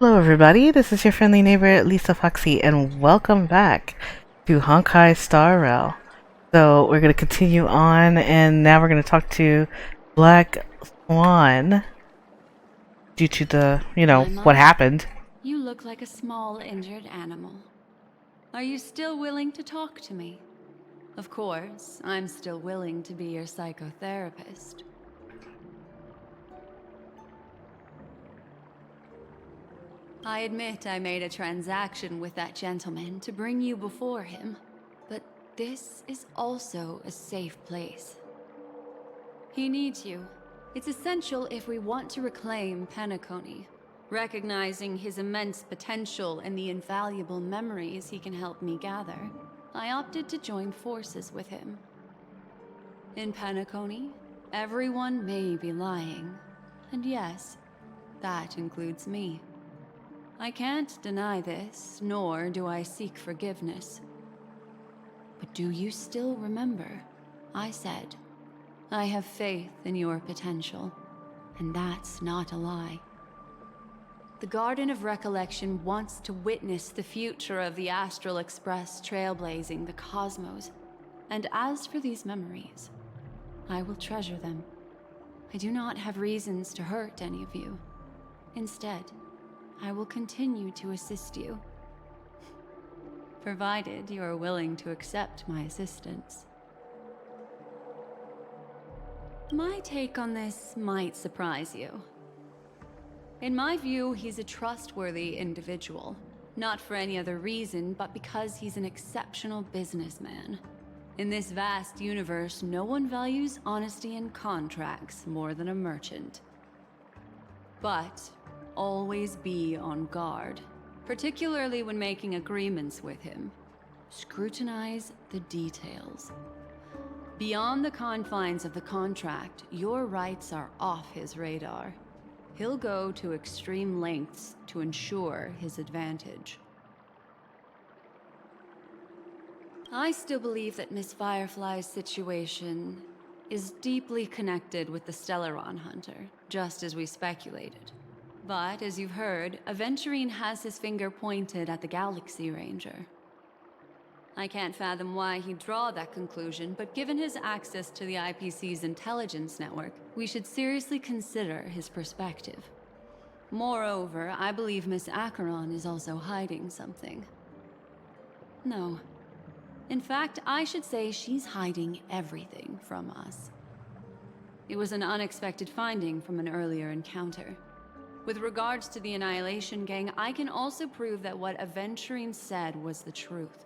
Hello everybody, this is your friendly neighbor Lisa Foxy and welcome back to Honkai Star Rail. So we're going to continue on and now we're going to talk to Black Swan due to the, what happened. You look like a small injured animal. Are you still willing to talk to me? Of course, I'm still willing to be your psychotherapist. I admit I made a transaction with that gentleman to bring you before him, but this is also a safe place. He needs you. It's essential if we want to reclaim Penacony, recognizing his immense potential and the invaluable memories he can help me gather. I opted to join forces with him. In Penacony, everyone may be lying, and yes, that includes me. I can't deny this, nor do I seek forgiveness. But do you still remember? I said, I have faith in your potential, and that's not a lie. The Garden of Recollection wants to witness the future of the Astral Express trailblazing the cosmos. And as for these memories, I will treasure them. I do not have reasons to hurt any of you. Instead, I will continue to assist you, provided you are willing to accept my assistance. My take on this might surprise you. In my view, he's a trustworthy individual, not for any other reason, but because he's an exceptional businessman. In this vast universe, no one values honesty in contracts more than a merchant. But always be on guard, particularly when making agreements with him. Scrutinize the details. Beyond the confines of the contract, your rights are off his radar. He'll go to extreme lengths to ensure his advantage. I still believe that Miss Firefly's situation is deeply connected with the Stellaron Hunter, just as we speculated. But, as you've heard, Aventurine has his finger pointed at the Galaxy Ranger. I can't fathom why he'd draw that conclusion, but given his access to the IPC's intelligence network, we should seriously consider his perspective. Moreover, I believe Miss Acheron is also hiding something. No. In fact, I should say she's hiding everything from us. It was an unexpected finding from an earlier encounter. With regards to the Annihilation Gang, I can also prove that what Aventurine said was the truth.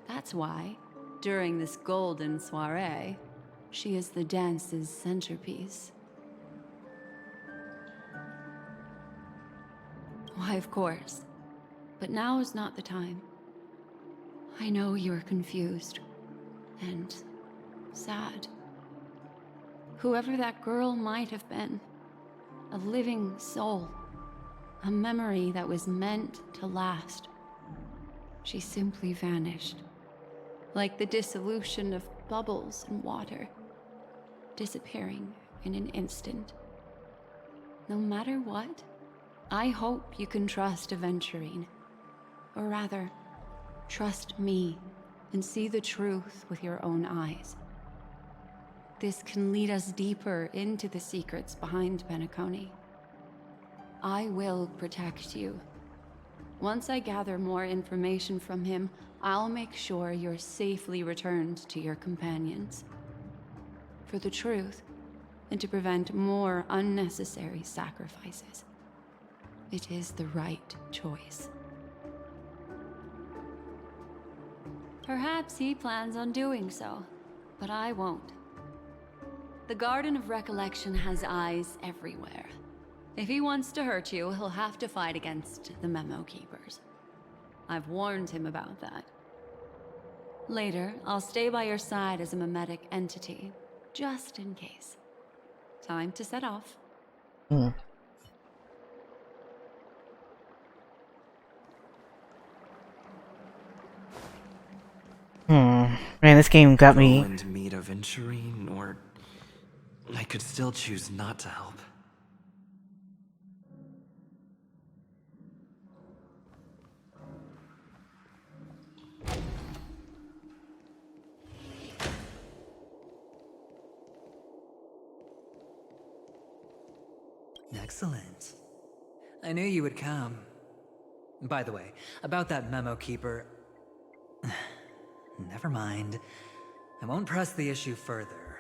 That's why, during this golden soiree, she is the dance's centerpiece. Why, of course. But now is not the time. I know you're confused and sad. Whoever that girl might have been, a living soul, a memory that was meant to last. She simply vanished, like the dissolution of bubbles in water, disappearing in an instant. No matter what, I hope you can trust Aventurine, or rather, trust me and see the truth with your own eyes. This can lead us deeper into the secrets behind Penacony. I will protect you. Once I gather more information from him, I'll make sure you're safely returned to your companions. For the truth, and to prevent more unnecessary sacrifices. It is the right choice. Perhaps he plans on doing so, but I won't. The Garden of Recollection has eyes everywhere. If he wants to hurt you, he'll have to fight against the Memo Keepers. I've warned him about that. Later, I'll stay by your side as a mimetic entity, just in case. Time to set off. Man, this game got me. Go and meet Aventurine, or I could still choose not to help. Excellent. I knew you would come. By the way, about that memo keeper... Never mind. I won't press the issue further.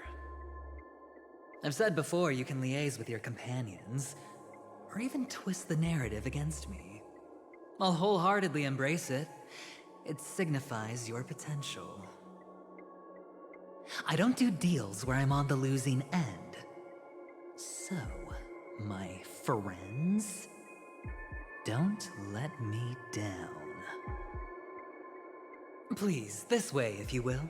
I've said before you can liaise with your companions, or even twist the narrative against me. I'll wholeheartedly embrace it. It signifies your potential. I don't do deals where I'm on the losing end. So, my friends, don't let me down. Please, this way, if you will.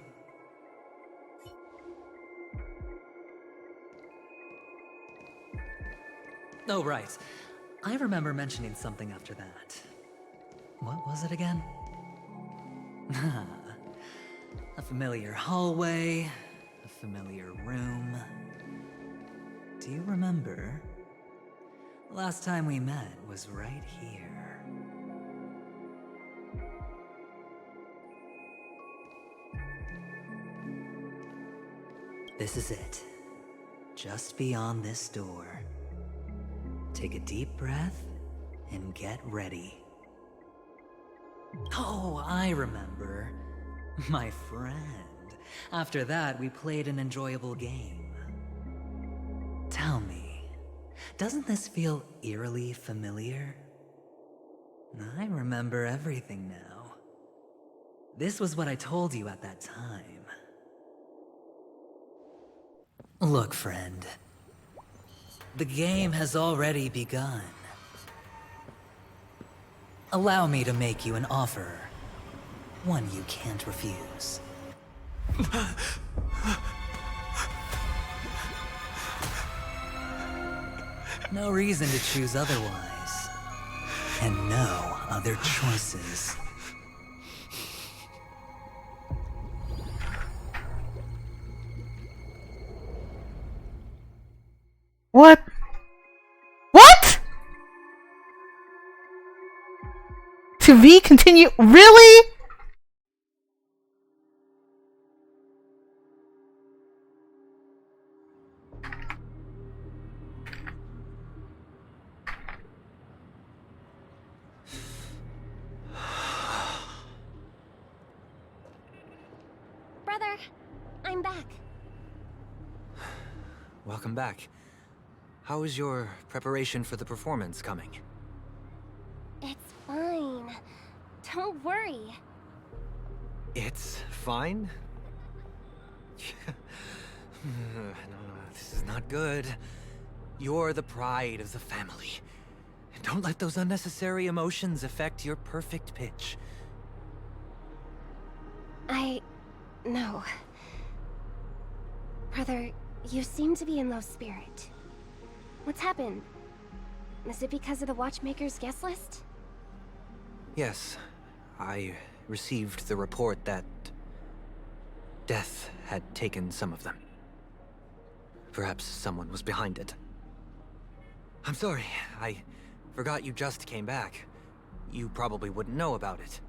Oh, right. I remember mentioning something after that. What was it again? A familiar hallway, a familiar room. Do you remember? Last time we met was right here. This is it. Just beyond this door. Take a deep breath and get ready. Oh, I remember. My friend. After that, we played an enjoyable game. Tell me, doesn't this feel eerily familiar? I remember everything now. This was what I told you at that time. Look, friend. The game has already begun. Allow me to make you an offer. One you can't refuse. No reason to choose otherwise. And no other choices. What? What? To be continue? Really? Brother, I'm back. Welcome back. How is your preparation for the performance coming? It's fine. Don't worry. It's fine? No, this is not good. You're the pride of the family. Don't let those unnecessary emotions affect your perfect pitch. No. Brother, you seem to be in low spirit. What's happened? Is it because of the Watchmaker's guest list? Yes, I received the report that death had taken some of them. Perhaps someone was behind it. I'm sorry, I forgot you just came back. You probably wouldn't know about it.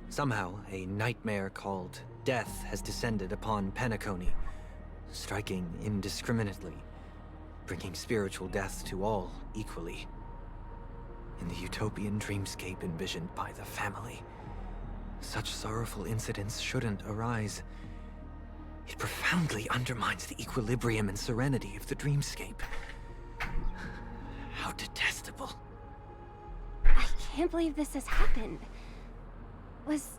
Somehow, a nightmare called death has descended upon Penacony, striking indiscriminately, bringing spiritual death to all equally. In the utopian dreamscape envisioned by the family, such sorrowful incidents shouldn't arise. It profoundly undermines the equilibrium and serenity of the dreamscape. How detestable. I can't believe this has happened. Was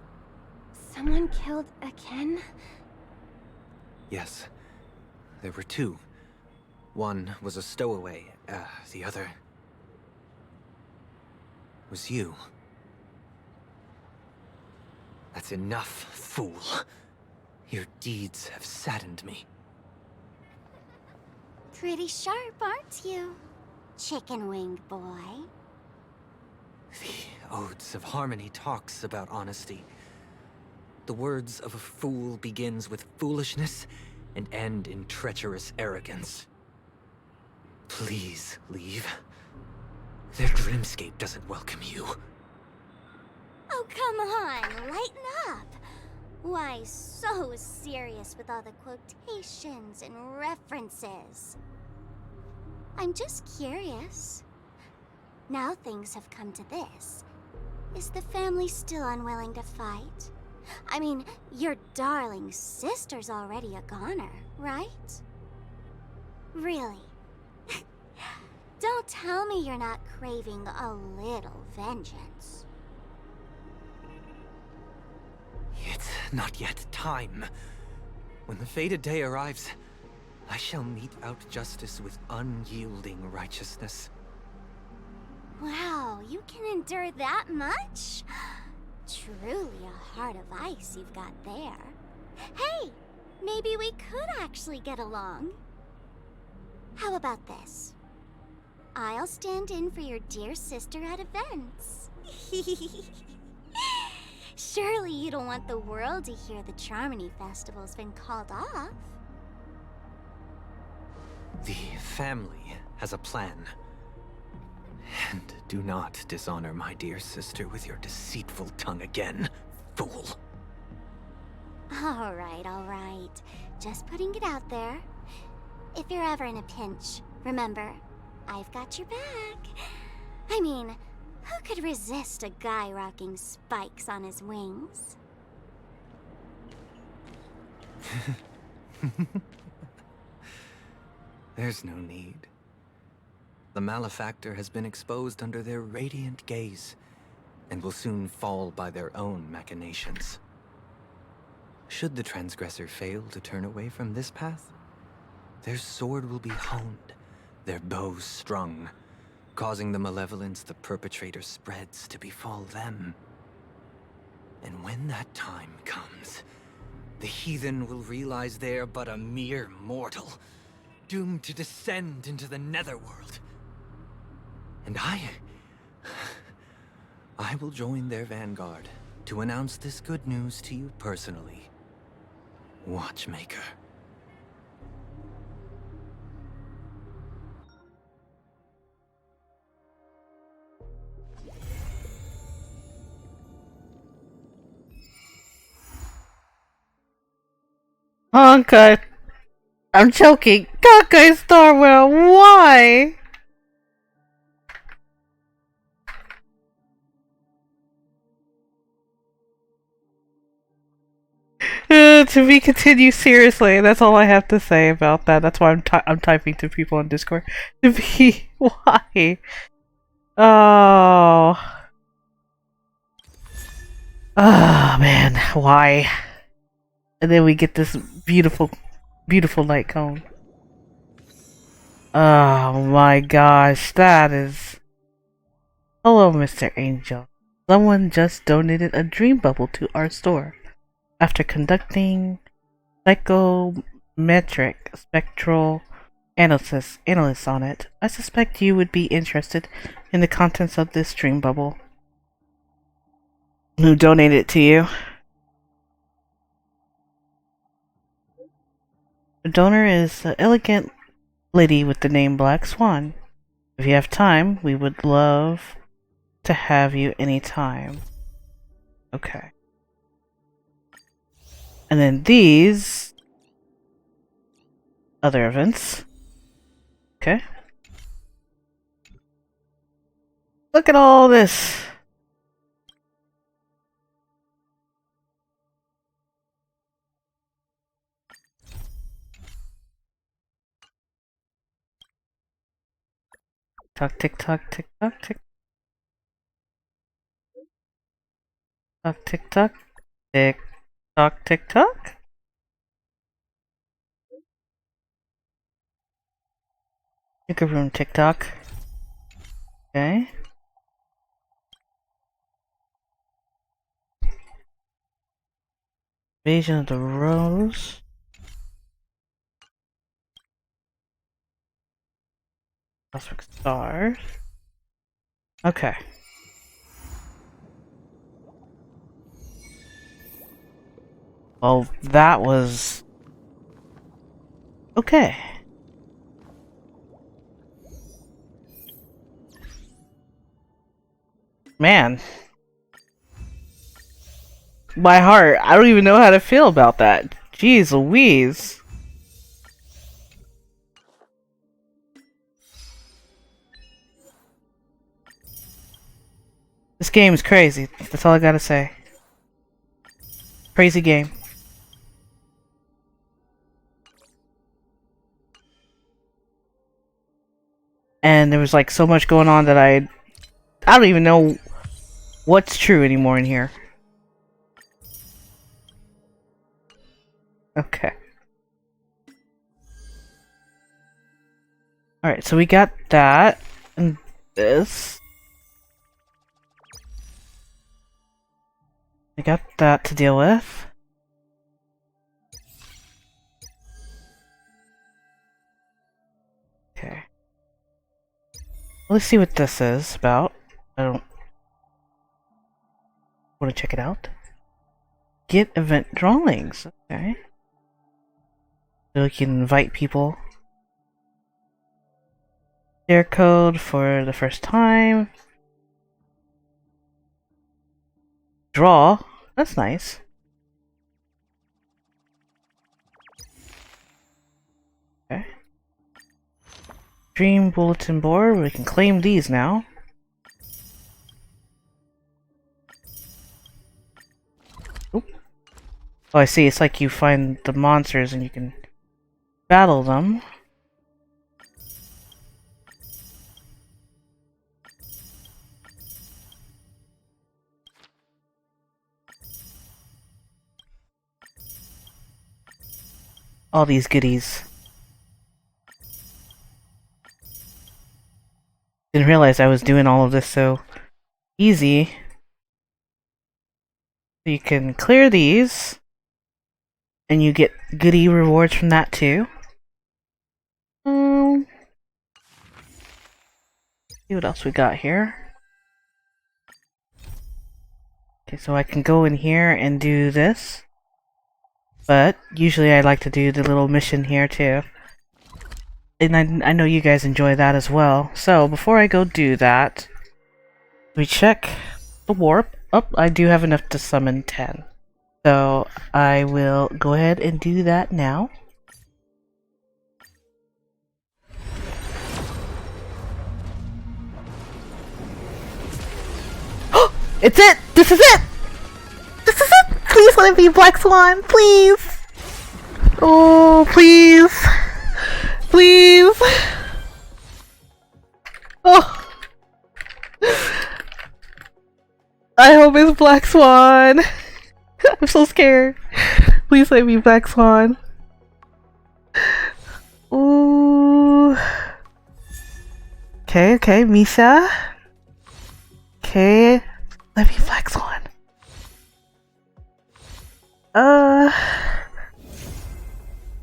someone killed again? Yes. There were two. One was a stowaway, the other was you. That's enough, fool. Your deeds have saddened me. Pretty sharp, aren't you, chicken-winged boy? The Odes of Harmony talks about honesty. The words of a fool begins with foolishness and end in treacherous arrogance. Please leave. Their dreamscape doesn't welcome you. Oh, come on, lighten up. Why so serious with all the quotations and references? I'm just curious. Now things have come to this. Is the family still unwilling to fight? I mean, your darling sister's already a goner, right? Really? Don't tell me you're not craving a little vengeance. It's not yet time. When the fated day arrives, I shall mete out justice with unyielding righteousness. Wow, you can endure that much? Truly a heart of ice you've got there. Hey, maybe we could actually get along. How about this? I'll stand in for your dear sister at events. Surely you don't want the world to hear the Charmony Festival's been called off. The family has a plan. And do not dishonor my dear sister with your deceitful tongue again, fool. All right. Just putting it out there. If you're ever in a pinch, remember, I've got your back. I mean, who could resist a guy rocking spikes on his wings? There's no need. The malefactor has been exposed under their radiant gaze, and will soon fall by their own machinations. Should the transgressor fail to turn away from this path, their sword will be honed, their bow strung, causing the malevolence the perpetrator spreads to befall them. And when that time comes, the heathen will realize they're but a mere mortal, doomed to descend into the netherworld. And I will join their vanguard to announce this good news to you personally, Watchmaker. Honkai. I'm joking. Honkai Starwell, why? To be continued, seriously. That's all I have to say about that. That's why I'm typing to people on Discord. To be why? Oh. Oh man, why? And then we get this beautiful light cone. Oh my gosh, that is... Hello, Mr. Angel. Someone just donated a dream bubble to our store. After conducting psychometric spectral analysis on it, I suspect you would be interested in the contents of this dream bubble. Who donated it to you? The donor is an elegant lady with the name Black Swan. If you have time, we would love to have you anytime. Okay. And then these other events. Okay. Look at all this. Tick tock, tick tock, tick tock, tick tock, tick tock, tick tock. Liquor room, tick tock. Okay. Invasion of the Rose. Cosmic Stars. Okay. Well, that was... okay. Man. My heart, I don't even know how to feel about that. Jeez Louise. This game is crazy. That's all I gotta say. Crazy game. And there was like so much going on that I don't even know what's true anymore in here. Okay. Alright, so we got that and this. We got that to deal with. Okay. Let's see what this is about. I don't want to check it out. Get event drawings. Okay. So we can invite people. Share code for the first time. Draw. That's nice. Okay. Dream bulletin board. We can claim these now. Oop. Oh, I see. It's like you find the monsters and you can battle them. All these goodies. Didn't realize I was doing all of this so easy. So you can clear these, and you get goodie rewards from that too. See what else we got here. Okay, so I can go in here and do this. But usually I like to do the little mission here too. And I know you guys enjoy that as well. So before I go do that, we check the warp. Oh, I do have enough to summon 10. So I will go ahead and do that now. It's it! This is it! This is it! Please let it be Black Swan, please! Oh, please! Please! Oh! I hope it's Black Swan! I'm so scared. Please let me Black Swan. Ooh. Okay, Misha. Okay. Let me Black Swan.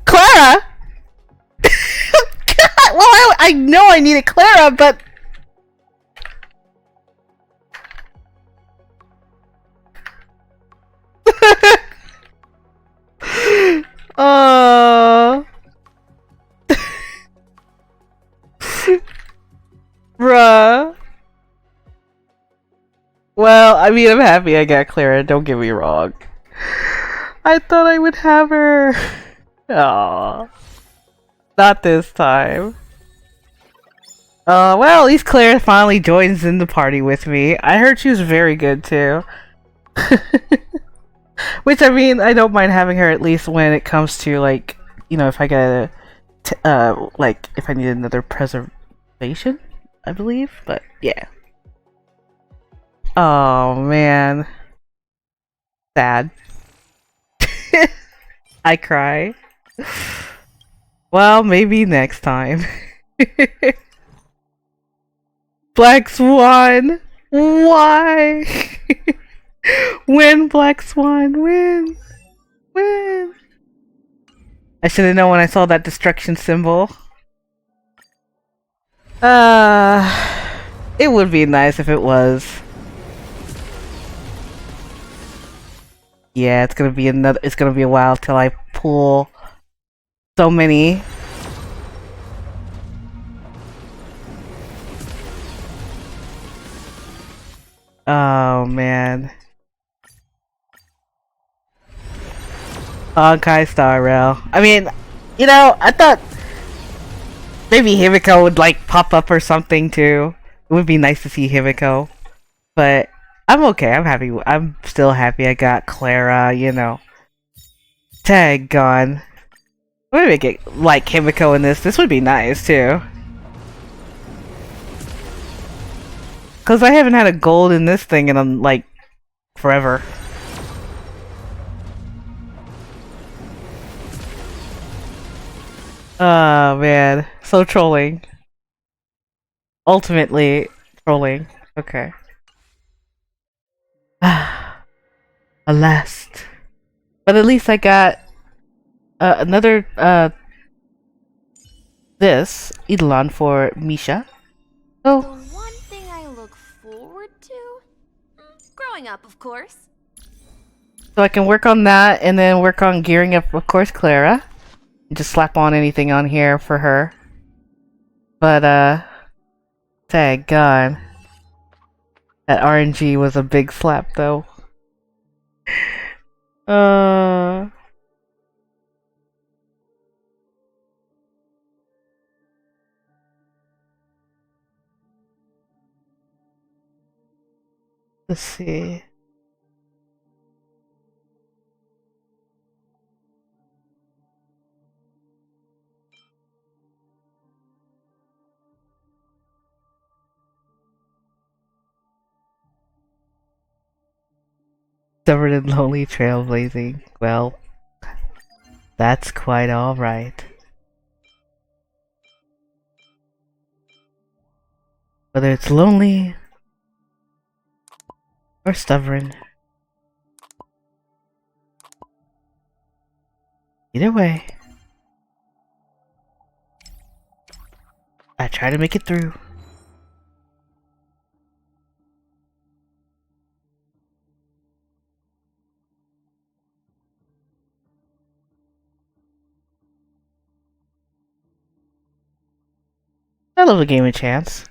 Clara! God, well, I know I needed Clara, but... Bruh. Well, I mean, I'm happy I got Clara, don't get me wrong. I thought I would have her. Aww. Not this time. Well, at least Clara finally joins in the party with me. I heard she was very good too. Which, I mean, I don't mind having her at least when it comes to, like, you know, if I get like, if I need another preservation, I believe, but yeah. Oh, man. Sad. I cry. Well, maybe next time. Black Swan! Why? Win, Black Swan, win! Win! I should have known when I saw that destruction symbol. It would be nice if it was. Yeah, it's gonna be a while till I pull so many. Oh man. Honkai Star Rail. I mean, you know, I thought maybe Himiko would like pop up or something too. It would be nice to see Himiko. But I'm okay. I'm happy. I'm still happy I got Clara, you know. Tag gone. I'm gonna make it like Kimiko in this. This would be nice too. Cause I haven't had a gold in this thing in like forever. Oh man, so trolling. Ultimately trolling. Okay. Alas. But at least I got another this Eidolon for Misha. The Oh, one thing I look forward to? Growing up, of course. so I can work on that and then work on gearing up, of course, Clara. Just slap on anything on here for her. But tag God. That RNG was a big slap though. Uh let's see. Stubborn and lonely trailblazing. Well, that's quite alright. Whether it's lonely or stubborn. Either way, I try to make it through. I love a game of chance.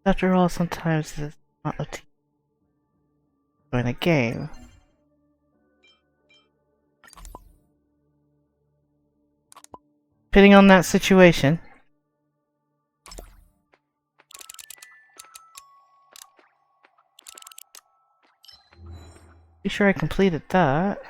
After all, sometimes it's not up to you to win a game. Depending on that situation. Be sure I completed that.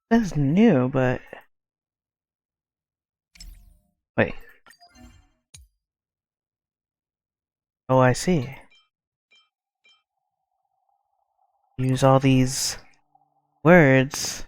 That's new, but... Wait. Oh, I see. Use all these words.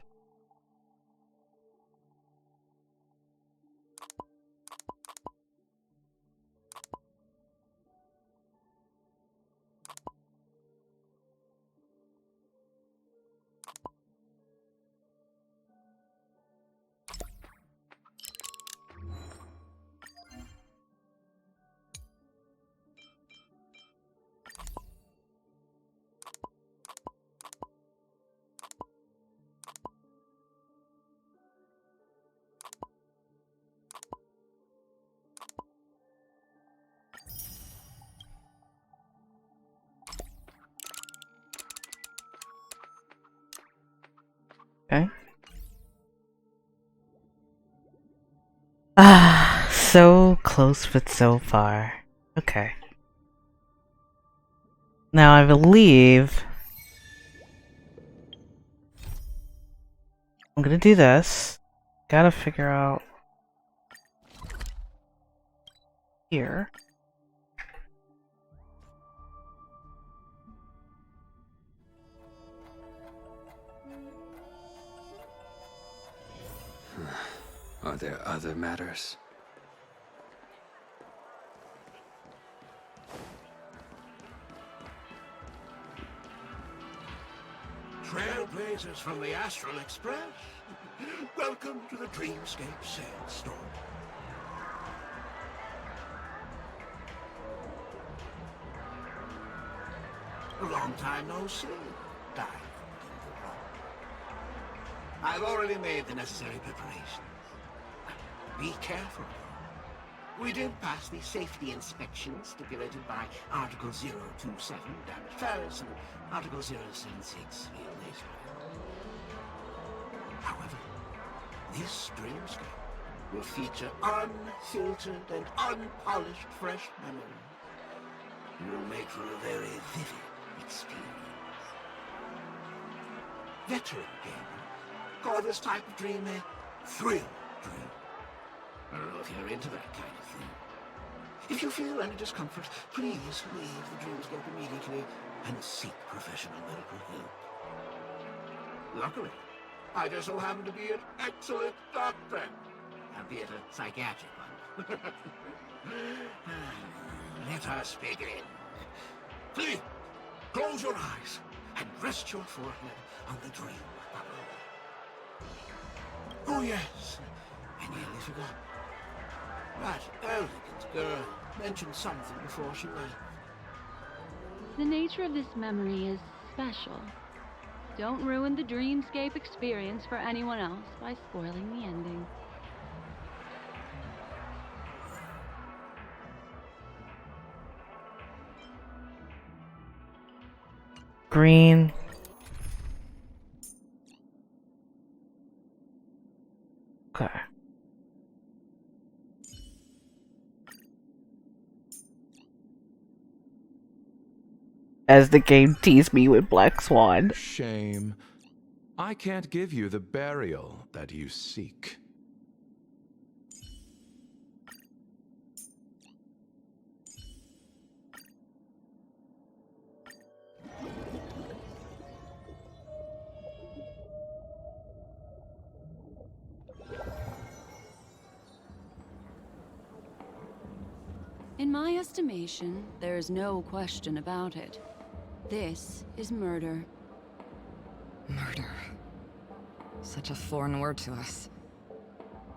Okay. Ah, so close but so far. Okay. Now I believe I'm gonna do this. Gotta figure out here. Are there other matters? Trailblazers from the Astral Express. Welcome to the Dreamscape Sales Store. A long time no see. time in the wrong. I've already made the necessary preparations. Be careful. We did pass the safety inspection stipulated by Article 027, damage Paris, and Article 076, real laser. However, this dreamscape will feature unfiltered and unpolished fresh memories. It will make for a very vivid experience. Veteran gamer call this type of dream a thrill dream. I don't know if you're into that kind of thing. If you feel any discomfort, please leave the dreamscape immediately and seek professional medical help. Luckily, I just so happen to be an excellent doctor, albeit a psychiatric one. Let us begin. Please, close your eyes and rest your forehead on the dream bubble. Oh yes, I nearly forgot. That elegant girl mentioned something before she left. The nature of this memory is special. Don't ruin the dreamscape experience for anyone else by spoiling the ending. Green. Okay. As the game teased me with Black Swan. Shame. I can't give you the burial that you seek. In my estimation, there is no question about it. This is murder. Murder. Such a foreign word to us.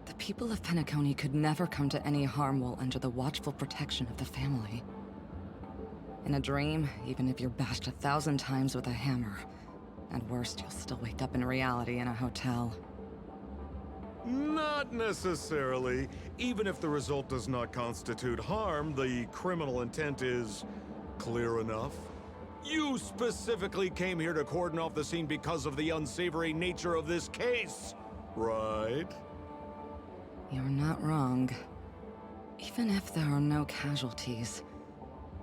The people of Penacony could never come to any harm while under the watchful protection of the family. In a dream, even if you're bashed 1,000 times with a hammer, at worst, you'll still wake up in reality in a hotel. Not necessarily. Even if the result does not constitute harm, the criminal intent is clear enough. You specifically came here to cordon off the scene because of the unsavory nature of this case, right? You're not wrong. Even if there are no casualties,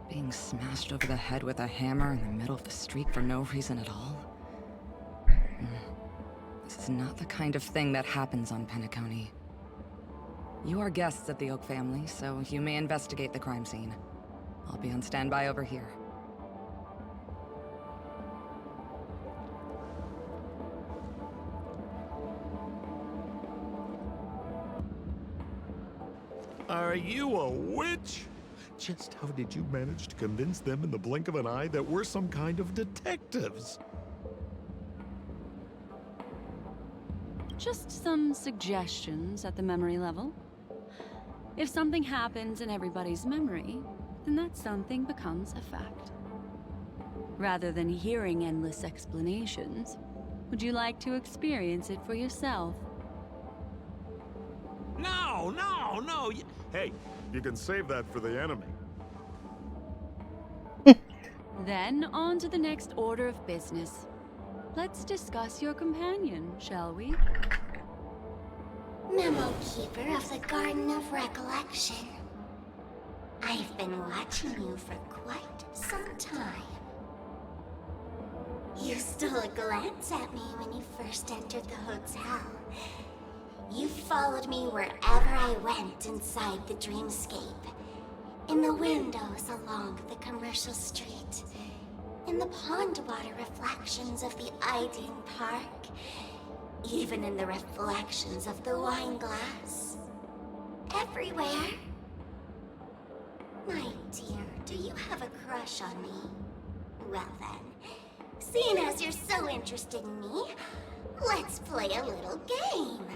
being smashed over the head with a hammer in the middle of the street for no reason at all? This is not the kind of thing that happens on Penacony. You are guests of the Oak family, so you may investigate the crime scene. I'll be on standby over here. Are you a witch? Just how did you manage to convince them in the blink of an eye that we're some kind of detectives? Just some suggestions at the memory level. If something happens in everybody's memory, then that something becomes a fact. Rather than hearing endless explanations, would you like to experience it for yourself? No, no, no! Hey, you can save that for the enemy. Then on to the next order of business. Let's discuss your companion, shall we? Memo Keeper of the Garden of Recollection. I've been watching you for quite some time. You stole a glance at me when you first entered the hotel. You followed me wherever I went inside the dreamscape. In the windows along the commercial street. In the pond water reflections of the Iden Park. Even in the reflections of the wine glass. Everywhere. My dear, do you have a crush on me? Well then, seeing as you're so interested in me, let's play a little game.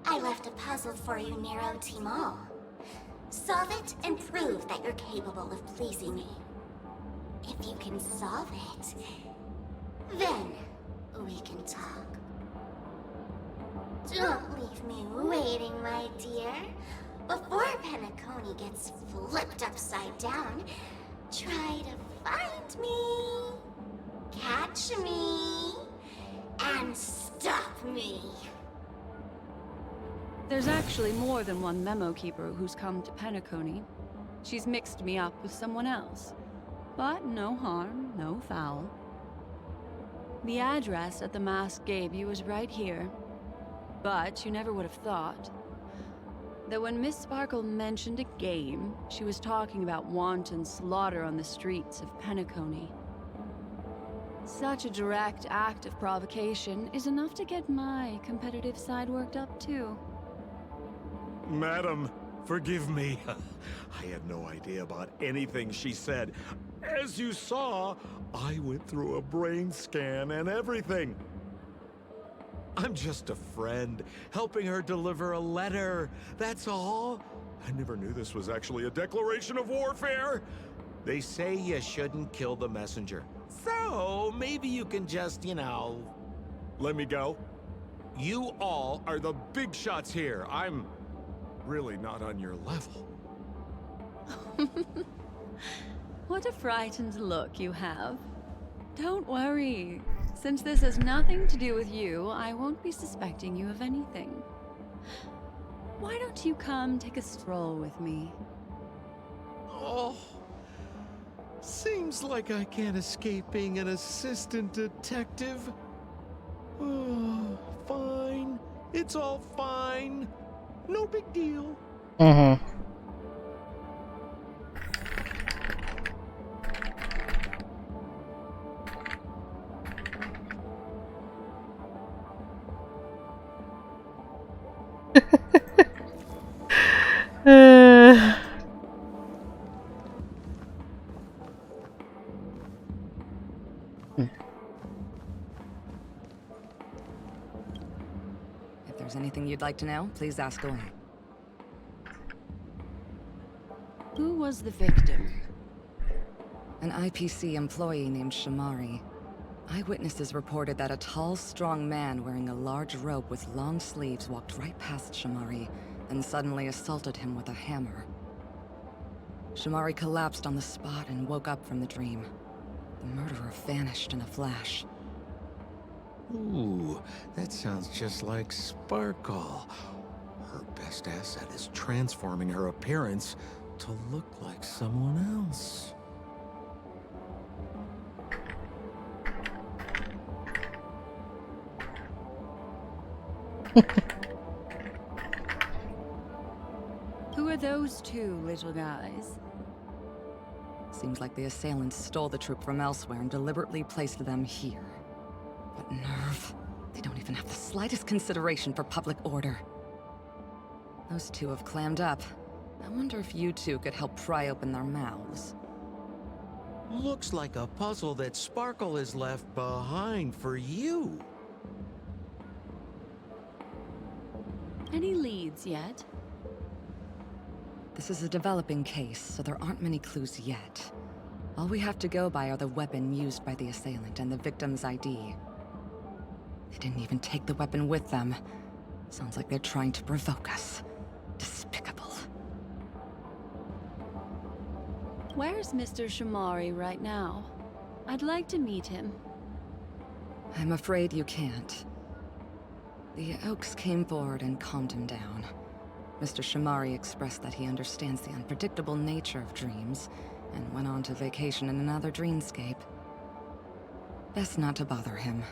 I left a puzzle for you near OT Mall. Solve it and prove that you're capable of pleasing me. If if you can solve it, then we can talk. Don't leave me waiting, my dear. Before Penacony gets flipped upside down, try to find me, catch me, and stop me. There's actually more than one memo keeper who's come to Penacony. She's mixed me up with someone else. But no harm, no foul. The address that the mask gave you is right here. But you never would have thought that when Miss Sparkle mentioned a game, she was talking about wanton slaughter on the streets of Penacony. Such a direct act of provocation is enough to get my competitive side worked up too. Madam, forgive me. I had no idea about anything she said. As you saw, I went through a brain scan and everything. I'm just a friend, helping her deliver a letter. That's all. I never knew this was actually a declaration of warfare. They say you shouldn't kill the messenger. So, maybe you can just, let me go. You all are the big shots here. I'm really not on your level. What a frightened look you have. Don't worry. Since this has nothing to do with you, I won't be suspecting you of anything. Why don't you come take a stroll with me? Oh, seems like I can't escape being an assistant detective. Oh, fine. It's all fine. No big deal. Mm-hmm. If there's anything you'd like to know, please ask away. Who was the victim? An IPC employee named Shamari. Eyewitnesses reported that a tall, strong man wearing a large robe with long sleeves walked right past Shamari, and suddenly assaulted him with a hammer. Shamari collapsed on the spot and woke up from the dream. The murderer vanished in a flash. Ooh, that sounds just like Sparkle. Her best asset is transforming her appearance to look like someone else. Who are those two little guys? Seems like the assailants stole the troop from elsewhere and deliberately placed them here. What nerve. They don't even have the slightest consideration for public order. Those two have clammed up. I wonder if you two could help pry open their mouths. Looks like a puzzle that Sparkle has left behind for you. Any leads yet? This is a developing case, so there aren't many clues yet. All we have to go by are the weapon used by the assailant and the victim's ID. They didn't even take the weapon with them. Sounds like they're trying to provoke us. Despicable. Where's Mr. Shamari right now? I'd like to meet him. I'm afraid you can't. The Oaks came forward and calmed him down. Mr. Shamari expressed that he understands the unpredictable nature of dreams, and went on to vacation in another dreamscape. Best not to bother him.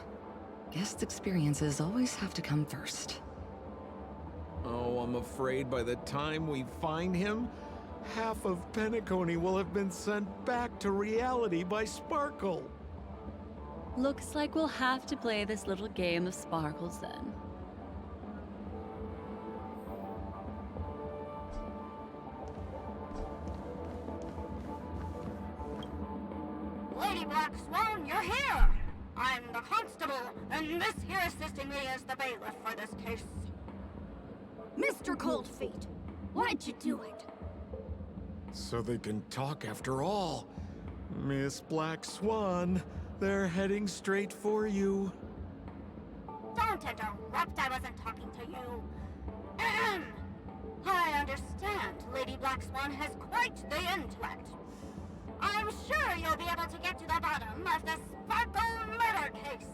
Guest experiences always have to come first. Oh, I'm afraid by the time we find him, half of Penacony will have been sent back to reality by Sparkle. Looks like we'll have to play this little game of sparkles then. Lady Black Swan, you're here! I'm the constable, and this here assisting me is the bailiff for this case. Mr. Coldfeet, why'd you do it? So they can talk after all. Miss Black Swan, they're heading straight for you. Don't interrupt, I wasn't talking to you. Ahem. I understand Lady Black Swan has quite the intellect. I'm sure you'll be able to get to the bottom of the Sparkle murder case.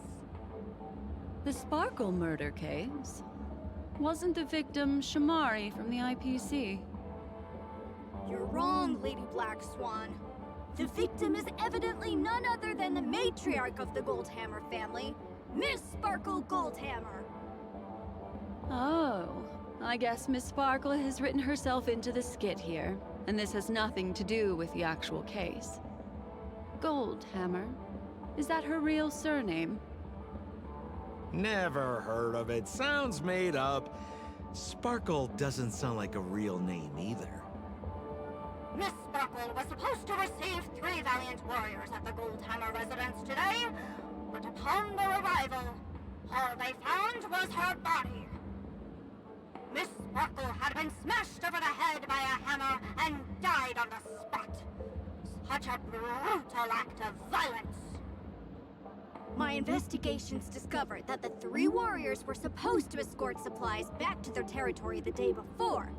The Sparkle murder case? Wasn't the victim Shamari from the IPC? You're wrong, Lady Black Swan. The victim is evidently none other than the matriarch of the Goldhammer family, Miss Sparkle Goldhammer. Oh, I guess Miss Sparkle has written herself into the skit here, and this has nothing to do with the actual case. Goldhammer? Is that her real surname? Never heard of it. Sounds made up. Sparkle doesn't sound like a real name either. Miss Sparkle was supposed to receive 3 valiant warriors at the Goldhammer residence today, but upon their arrival, all they found was her body. Miss Sparkle had been smashed over the head by a hammer and died on the spot. Such a brutal act of violence. My investigations discovered that the 3 warriors were supposed to escort supplies back to their territory the day before,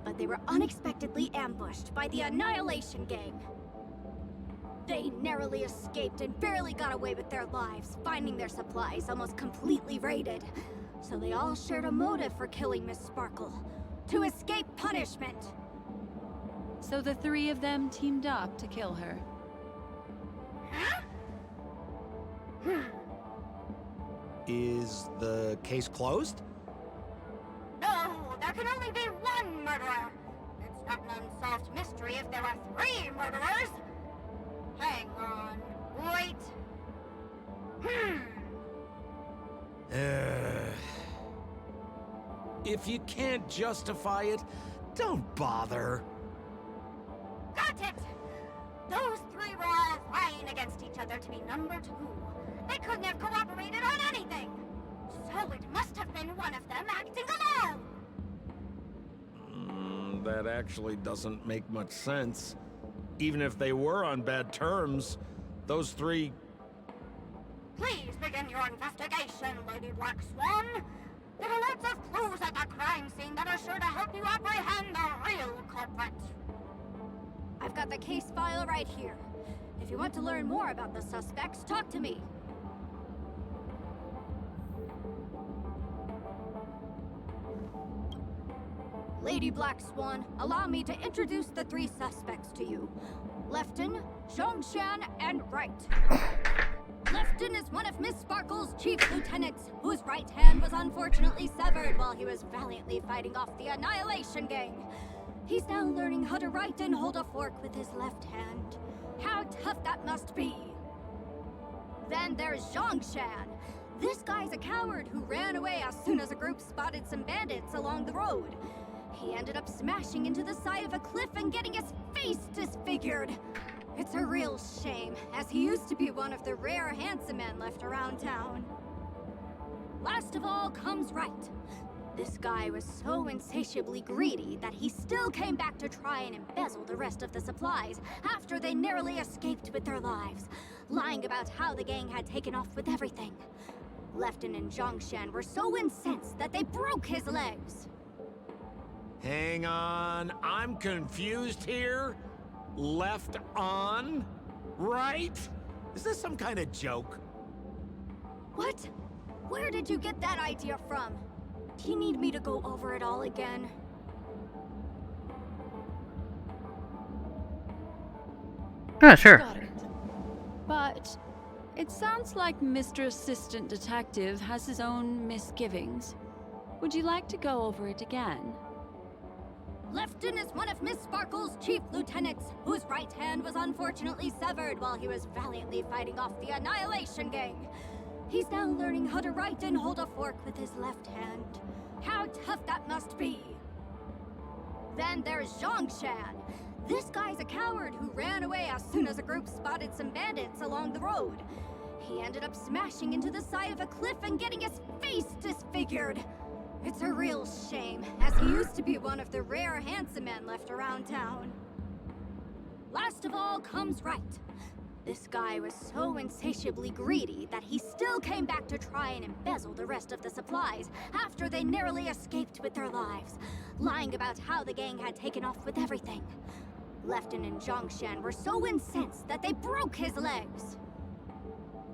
but they were unexpectedly ambushed by the Annihilation Gang. They narrowly escaped and barely got away with their lives, finding their supplies almost completely raided. So they all shared a motive for killing Miss Sparkle, to escape punishment. So the 3 of them teamed up to kill her. Huh? Is the case closed? No, there can only be one murderer. It's not an unsolved mystery if there are 3 murderers. Hang on, wait. If you can't justify it, don't bother. Got it! Those 3 were all vying against each other to be number 2. They couldn't have cooperated on anything. So it must have been one of them acting alone. That actually doesn't make much sense. Even if they were on bad terms, those 3... Please begin your investigation, Lady Black Swan. There are lots of clues at the crime scene that are sure to help you apprehend the real culprit. I've got the case file right here. If you want to learn more about the suspects, talk to me. Lady Black Swan, allow me to introduce the 3 suspects to you. Lefton, Zhongshan, and Wright. Lefton is one of Miss Sparkle's chief lieutenants, whose right hand was unfortunately severed while he was valiantly fighting off the Annihilation Gang. He's now learning how to write and hold a fork with his left hand. How tough that must be! Then there's Zhongshan. This guy's a coward who ran away as soon as a group spotted some bandits along the road. He ended up smashing into the side of a cliff and getting his face disfigured. It's a real shame, as he used to be one of the rare handsome men left around town. Last of all comes Wright. This guy was so insatiably greedy that he still came back to try and embezzle the rest of the supplies after they narrowly escaped with their lives, lying about how the gang had taken off with everything. Lefton and Zhongshan were so incensed that they broke his legs. Hang on, I'm confused here. Left on? Right? Is this some kind of joke? What? Where did you get that idea from? Do you need me to go over it all again? Sure. Got it. But it sounds like Mr. Assistant Detective has his own misgivings. Would you like to go over it again? Lefton is one of Miss Sparkle's chief lieutenants, whose right hand was unfortunately severed while he was valiantly fighting off the Annihilation Gang. He's now learning how to write and hold a fork with his left hand. How tough that must be! Then there's Zhongshan. This guy's a coward who ran away as soon as a group spotted some bandits along the road. He ended up smashing into the side of a cliff and getting his face disfigured. It's a real shame, as he used to be one of the rare handsome men left around town. last of all comes Right. This guy was so insatiably greedy that he still came back to try and embezzle the rest of the supplies after they narrowly escaped with their lives, lying about how the gang had taken off with everything. Lefton and Zhongshan were so incensed that they broke his legs.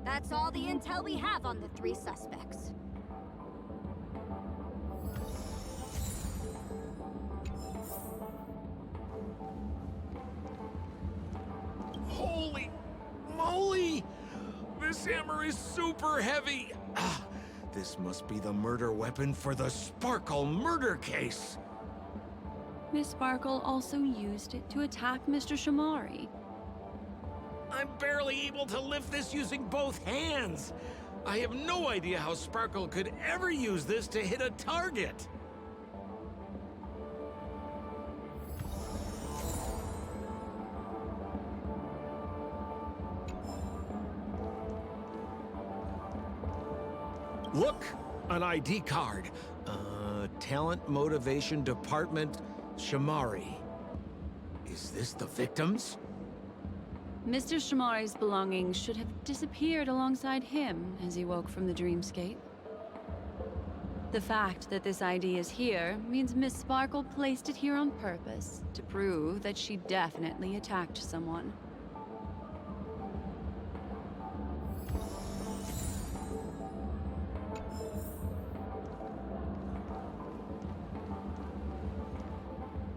That's all the intel we have on the 3 suspects. Holy moly! This hammer is super heavy! This must be the murder weapon for the Sparkle murder case! Miss Sparkle also used it to attack Mr. Shamari. I'm barely able to lift this using both hands! I have no idea how Sparkle could ever use this to hit a target! Look! An ID card. Talent Motivation Department, Shamari. Is this the victims? Mr. Shamari's belongings should have disappeared alongside him as he woke from the dreamscape. The fact that this ID is here means Miss Sparkle placed it here on purpose to prove that she definitely attacked someone.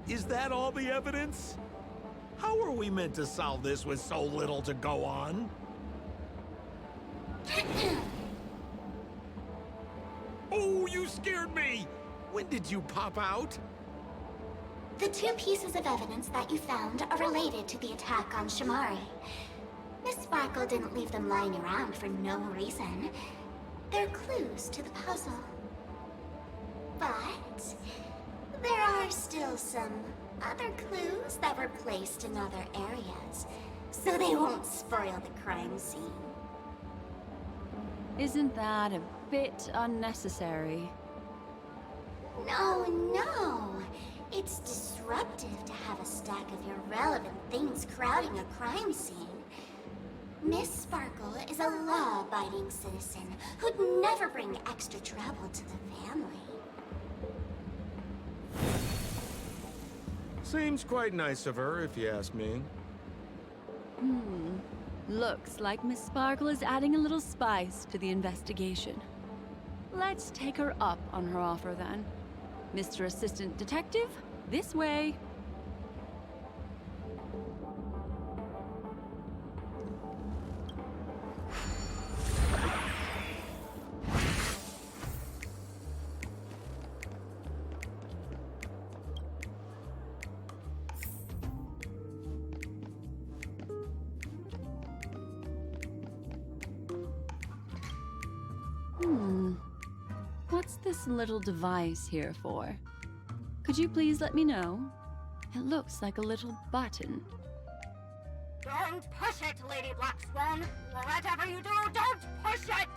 Is that all the evidence? How are we meant to solve this with so little to go on? Oh, you scared me! When did you pop out? The 2 pieces of evidence that you found are related to the attack on Shamari. Miss Sparkle didn't leave them lying around for no reason. They're clues to the puzzle. But there are still some other clues that were placed in other areas, so they won't spoil the crime scene. Isn't that a bit unnecessary? No. It's disruptive to have a stack of irrelevant things crowding a crime scene. Miss Sparkle is a law-abiding citizen who'd never bring extra trouble to the family. Seems quite nice of her, if you ask me. Looks like Miss Sparkle is adding a little spice to the investigation. Let's take her up on her offer then. Mr. Assistant Detective, this way. What's this little device here for? Could you please let me know? It looks like a little button. Don't push it, Lady Black Swan. Whatever you do, don't push it!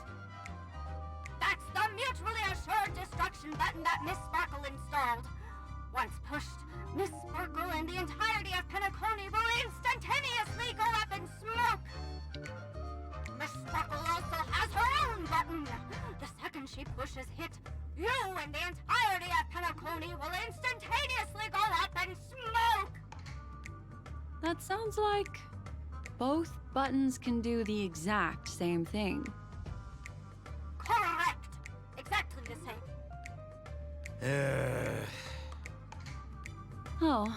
That's the mutually assured destruction button that Miss Sparkle installed. Once pushed, Miss Sparkle and the entirety of Penacony will instantaneously go up in smoke! Miss Sparkle also has her own button. The second she pushes hit, you and the entirety of Penacony will instantaneously go up in smoke! That sounds like both buttons can do the exact same thing. Correct! Exactly the same. Oh.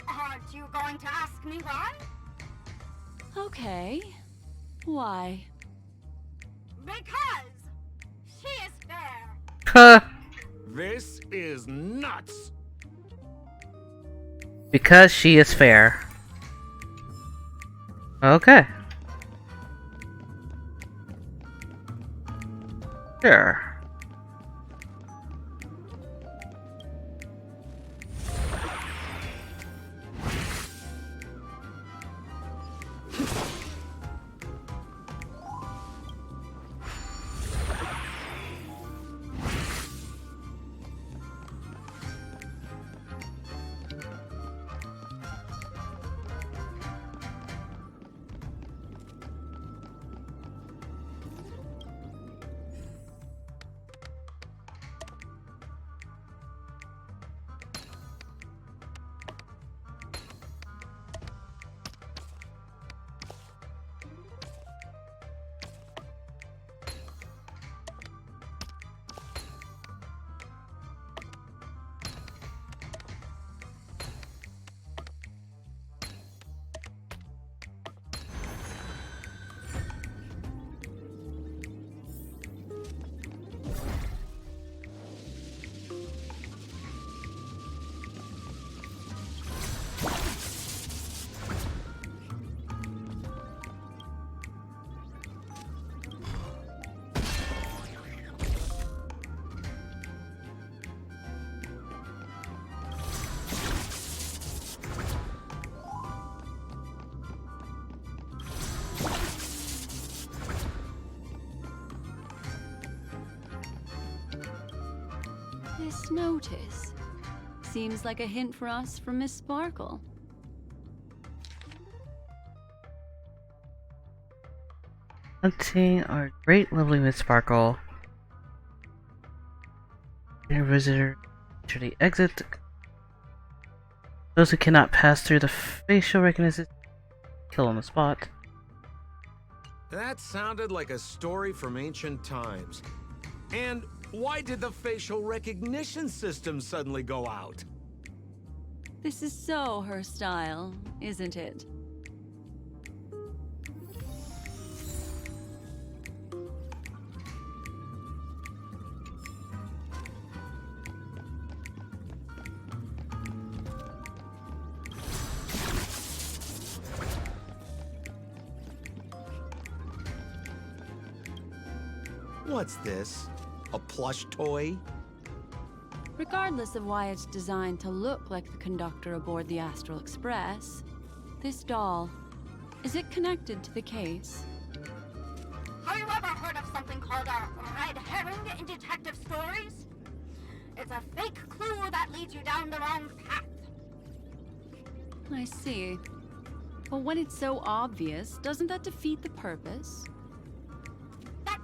Aren't you going to ask me why? Okay. Why? Because she is fair. This is nuts. Because she is fair. Okay. Sure. Nice notice. Seems like a hint for us from Miss Sparkle. Hunting our great lovely Miss Sparkle. Your visitor to the exit. Those who cannot pass through the facial recognition kill on the spot. That sounded like a story from ancient times. And why did the facial recognition system suddenly go out? This is so her style, isn't it? What's this? A plush toy? Regardless of why it's designed to look like the conductor aboard the Astral Express, this doll, is it connected to the case? Have you ever heard of something called a red herring in detective stories? It's a fake clue that leads you down the wrong path. I see. But when it's so obvious, doesn't that defeat the purpose?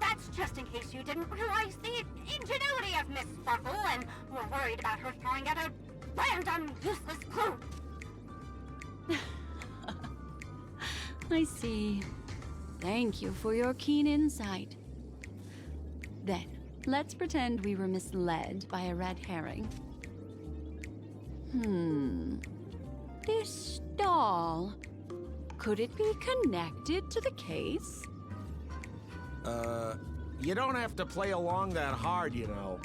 That's just in case you didn't realize the ingenuity of Miss Sparkle and were worried about her throwing out a random, useless clue. I see. Thank you for your keen insight. Then, let's pretend we were misled by a red herring. This doll, could it be connected to the case? You don't have to play along that hard, you know.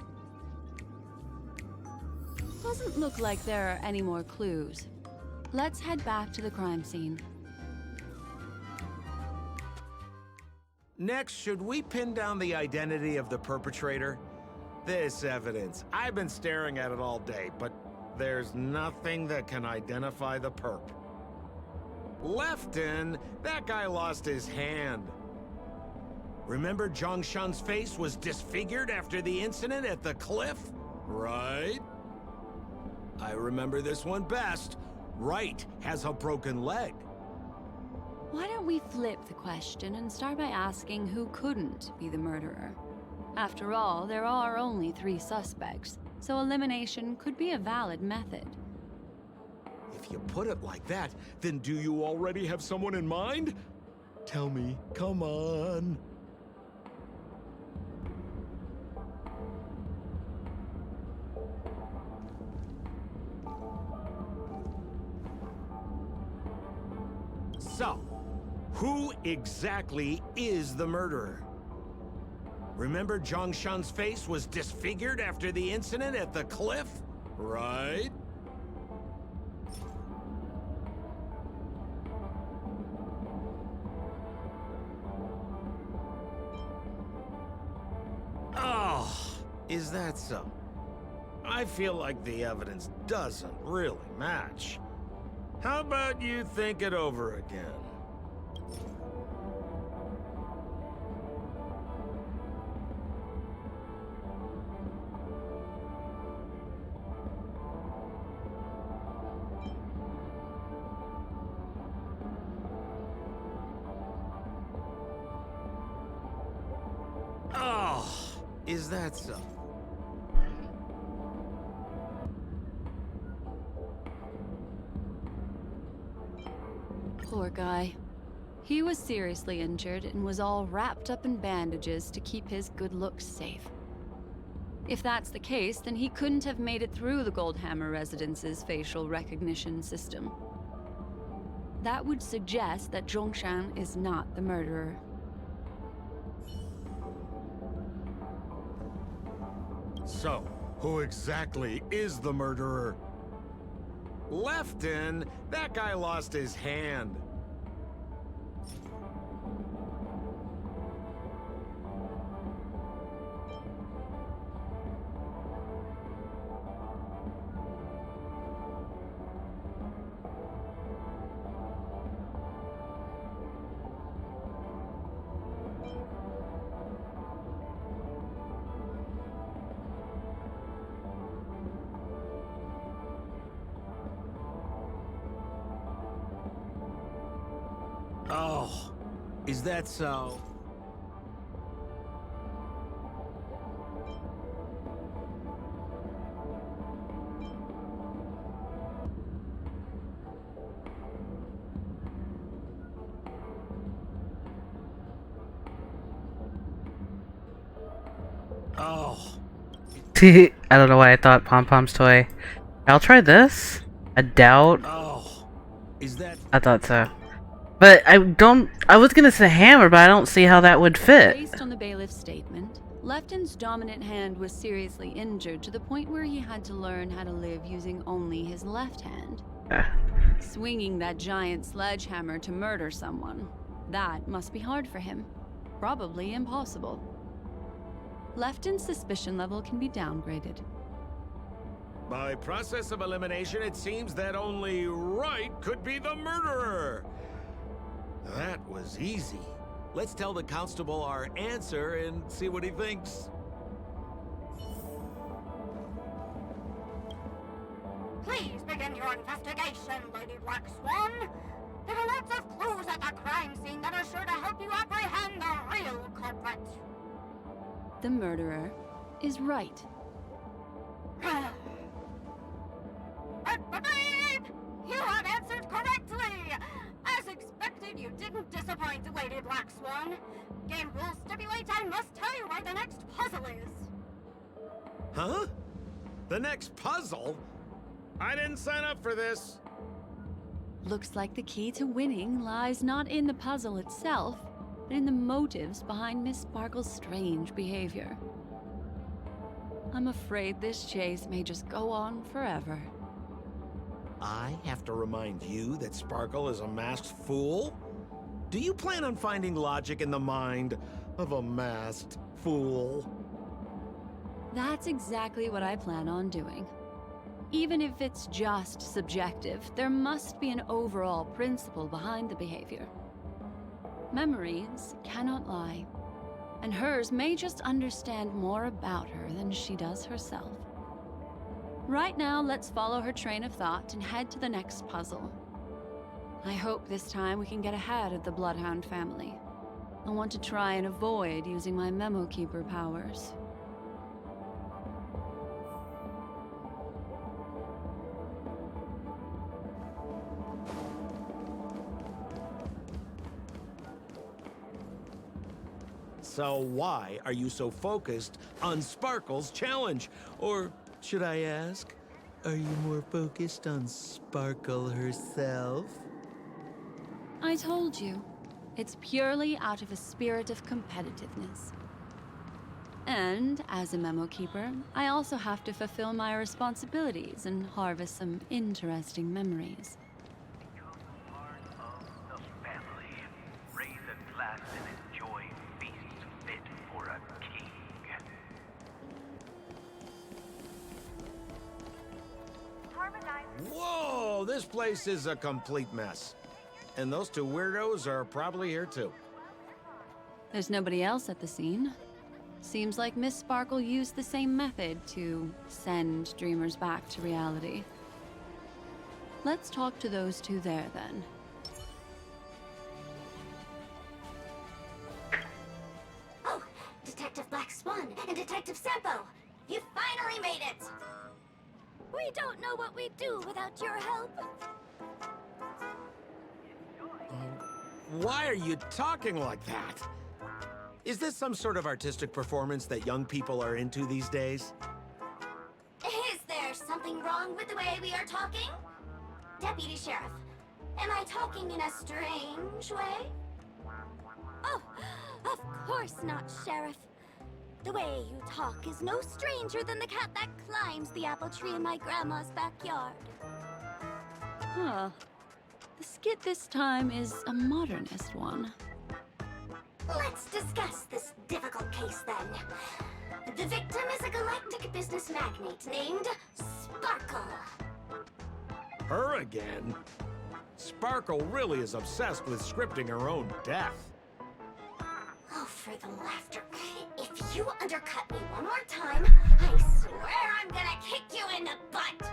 Doesn't look like there are any more clues. Let's head back to the crime scene. Next, should we pin down the identity of the perpetrator? This evidence, I've been staring at it all day, but there's nothing that can identify the perp. Lefton, that guy lost his hand. Remember Zhongshan's face was disfigured after the incident at the cliff? Right? I remember this one best. Right has a broken leg. Why don't we flip the question and start by asking who couldn't be the murderer? After all, there are only 3 suspects, so elimination could be a valid method. If you put it like that, then do you already have someone in mind? Tell me, come on. So, who exactly is the murderer? Remember Zhongshan's face was disfigured after the incident at the cliff? Right? Oh, is that so? I feel like the evidence doesn't really match. How about you think it over again? Oh, is that so? Poor guy. He was seriously injured and was all wrapped up in bandages to keep his good looks safe. If that's the case, then he couldn't have made it through the Goldhammer residence's facial recognition system. That would suggest that Zhongshan is not the murderer. So, who exactly is the murderer? Lefton, that guy lost his hand. Oh, is that so? Oh. I don't know why I thought Pom Pom's toy. I'll try this. I doubt. Oh. Is that... I thought so. But I was gonna say hammer, but I don't see how that would fit. Based on the bailiff's statement, Lefton's dominant hand was seriously injured to the point where he had to learn how to live using only his left hand. Swinging that giant sledgehammer to murder someone, that must be hard for him. Probably impossible. Lefton's suspicion level can be downgraded. By process of elimination, it seems that only Wright could be the murderer. That was easy. Let's tell the constable our answer and see what he thinks. Please begin your investigation, Lady Black Swan. There are lots of clues at the crime scene that are sure to help you apprehend the real culprit. The murderer is Wright. You have answered correctly! As expected, you didn't disappoint, Lady Black Swan. Game rules stipulate I must tell you where the next puzzle is. Huh? The next puzzle? I didn't sign up for this. Looks like the key to winning lies not in the puzzle itself, but in the motives behind Miss Sparkle's strange behavior. I'm afraid this chase may just go on forever. I have to remind you that Sparkle is a masked fool? Do you plan on finding logic in the mind of a masked fool? That's exactly what I plan on doing. Even if it's just subjective, there must be an overall principle behind the behavior. Memories cannot lie, and hers may just understand more about her than she does herself. Right now, let's follow her train of thought and head to the next puzzle. I hope this time we can get ahead of the Bloodhound family. I want to try and avoid using my Memo Keeper powers. So why are you so focused on Sparkle's challenge? Or should I ask, are you more focused on Sparkle herself? I told you, it's purely out of a spirit of competitiveness. And as a Memo Keeper, I also have to fulfill my responsibilities and harvest some interesting memories. Whoa, this place is a complete mess. And those two weirdos are probably here too. There's nobody else at the scene. Seems like Miss Sparkle used the same method to send dreamers back to reality. Let's talk to those two there then. Oh, Detective Black Swan and Detective Sampo! You finally made it! We don't know what we'd do without your help. Why are you talking like that? Is this some sort of artistic performance that young people are into these days? Is there something wrong with the way we are talking? Deputy Sheriff, am I talking in a strange way? Oh, of course not, Sheriff. The way you talk is no stranger than the cat that climbs the apple tree in my grandma's backyard. Huh. The skit this time is a modernist one. Let's discuss this difficult case then. The victim is a galactic business magnate named Sparkle. Her again? Sparkle really is obsessed with scripting her own death. Oh, for the laughter. If you undercut me one more time, I swear I'm gonna kick you in the butt.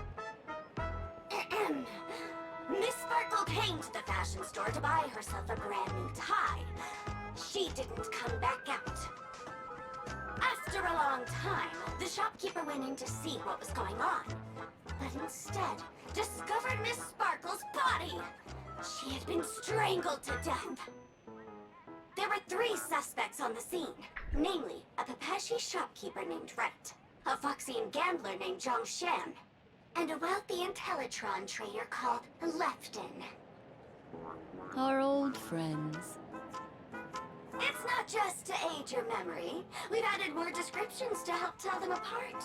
Miss Sparkle came to the fashion store to buy herself a brand new tie. She didn't come back out. After a long time, the shopkeeper went in to see what was going on, but instead discovered Miss Sparkle's body. She had been strangled to death. There were 3 suspects on the scene, namely a Pepeshi shopkeeper named Wright, a Foxian gambler named Zhongshan, and a wealthy Intellitron trader called Lefton. Our old friends. It's not just to aid your memory. We've added more descriptions to help tell them apart.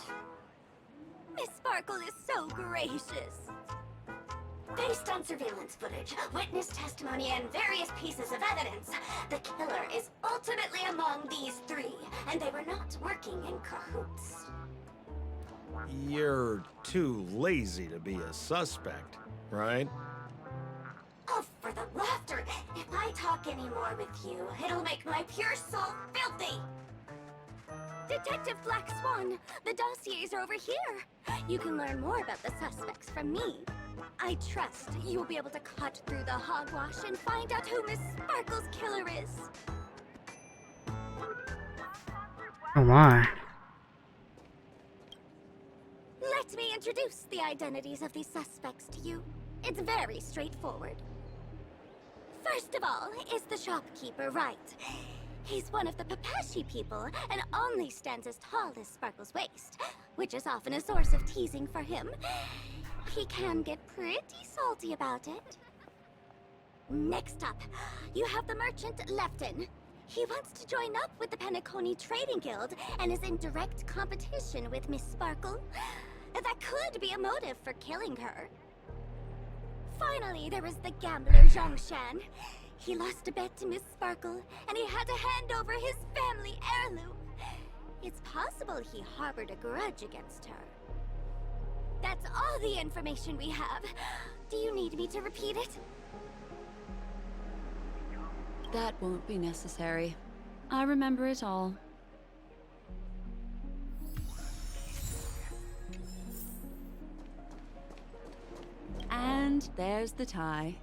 Miss Sparkle is so gracious. Based on surveillance footage, witness testimony, and various pieces of evidence, the killer is ultimately among these 3, and they were not working in cahoots. You're too lazy to be a suspect, right? Oh, for the laughter! If I talk any more with you, it'll make my pure soul filthy! Detective Black Swan, the dossiers are over here. You can learn more about the suspects from me. I trust you will be able to cut through the hogwash and find out who Miss Sparkle's killer is. Oh my. Let me introduce the identities of these suspects to you. It's very straightforward. First of all is the shopkeeper, Wright. He's one of the Pepeshi people and only stands as tall as Sparkle's waist, which is often a source of teasing for him. He can get pretty salty about it. Next up, you have the merchant Lefton. He wants to join up with the Penacony Trading Guild and is in direct competition with Miss Sparkle. That could be a motive for killing her. Finally, there is the gambler Zhongshan. He lost a bet to Miss Sparkle, and he had to hand over his family heirloom. It's possible he harbored a grudge against her. That's all the information we have. Do you need me to repeat it? That won't be necessary. I remember it all. And there's the tie.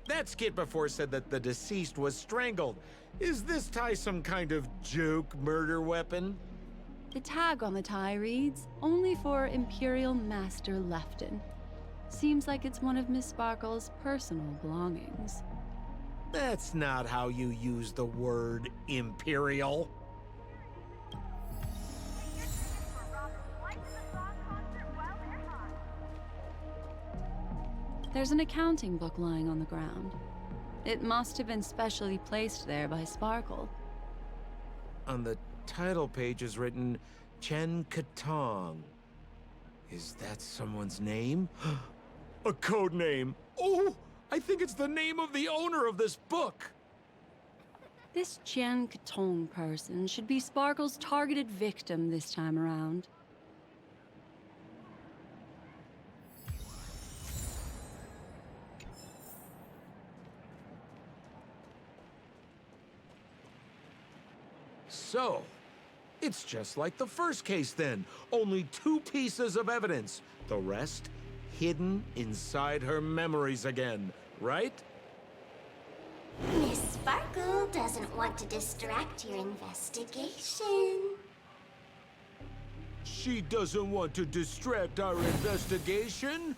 That skit before said that the deceased was strangled. Is this tie some kind of joke murder weapon? The tag on the tie reads, "Only for Imperial Master Lefton." Seems like it's one of Miss Sparkle's personal belongings. That's not how you use the word Imperial. There's an accounting book lying on the ground. It must have been specially placed there by Sparkle. On the title page is written Chen Katong. Is that someone's name? A code name. Oh, I think it's the name of the owner of this book. This Jian Katong person should be Sparkle's targeted victim this time around. So, it's just like the first case then. Only 2 pieces of evidence. The rest hidden inside her memories again, right? Miss Sparkle doesn't want to distract your investigation. She doesn't want to distract our investigation?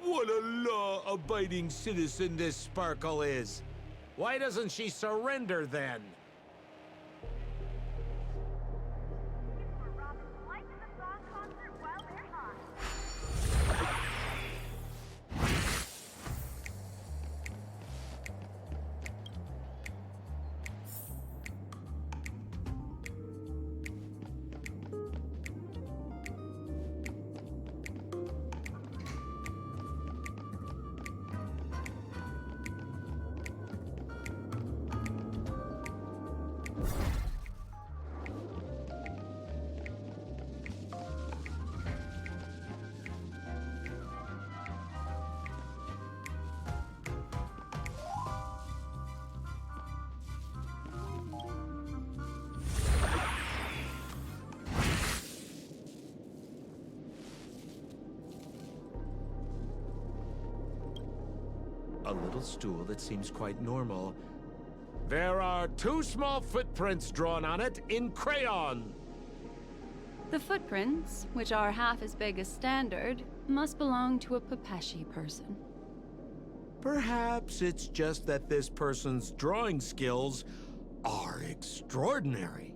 What a law-abiding citizen this Sparkle is. Why doesn't she surrender then? little stool that seems quite normal. There are 2 small footprints drawn on it in crayon. The footprints, which are half as big as standard, must belong to a Pepeshi person. Perhaps it's just that this person's drawing skills are extraordinary.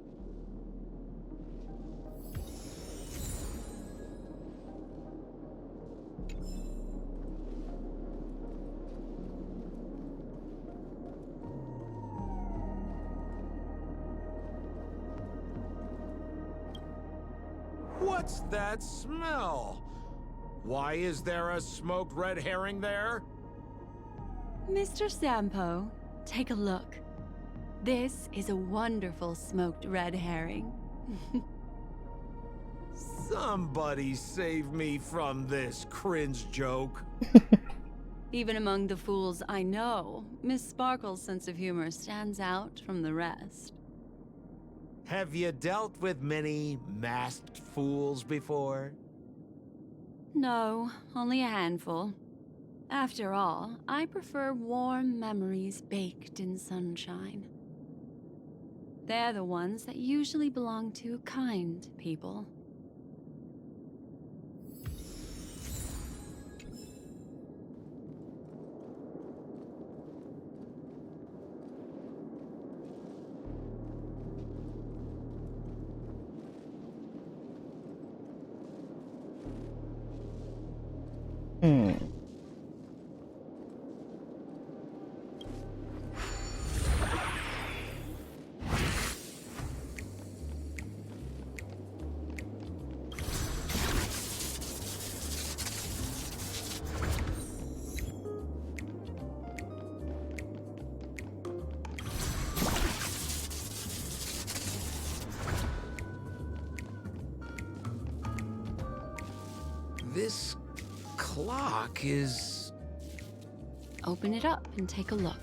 What's that smell? Why is there a smoked red herring there? Mr. Sampo, take a look. This is a wonderful smoked red herring. Somebody save me from this cringe joke. Even among the fools I know, Miss Sparkle's sense of humor stands out from the rest. Have you dealt with many masked fools before? No, only a handful. After all, I prefer warm memories baked in sunshine. They're the ones that usually belong to kind people. This clock is... Open it up and take a look.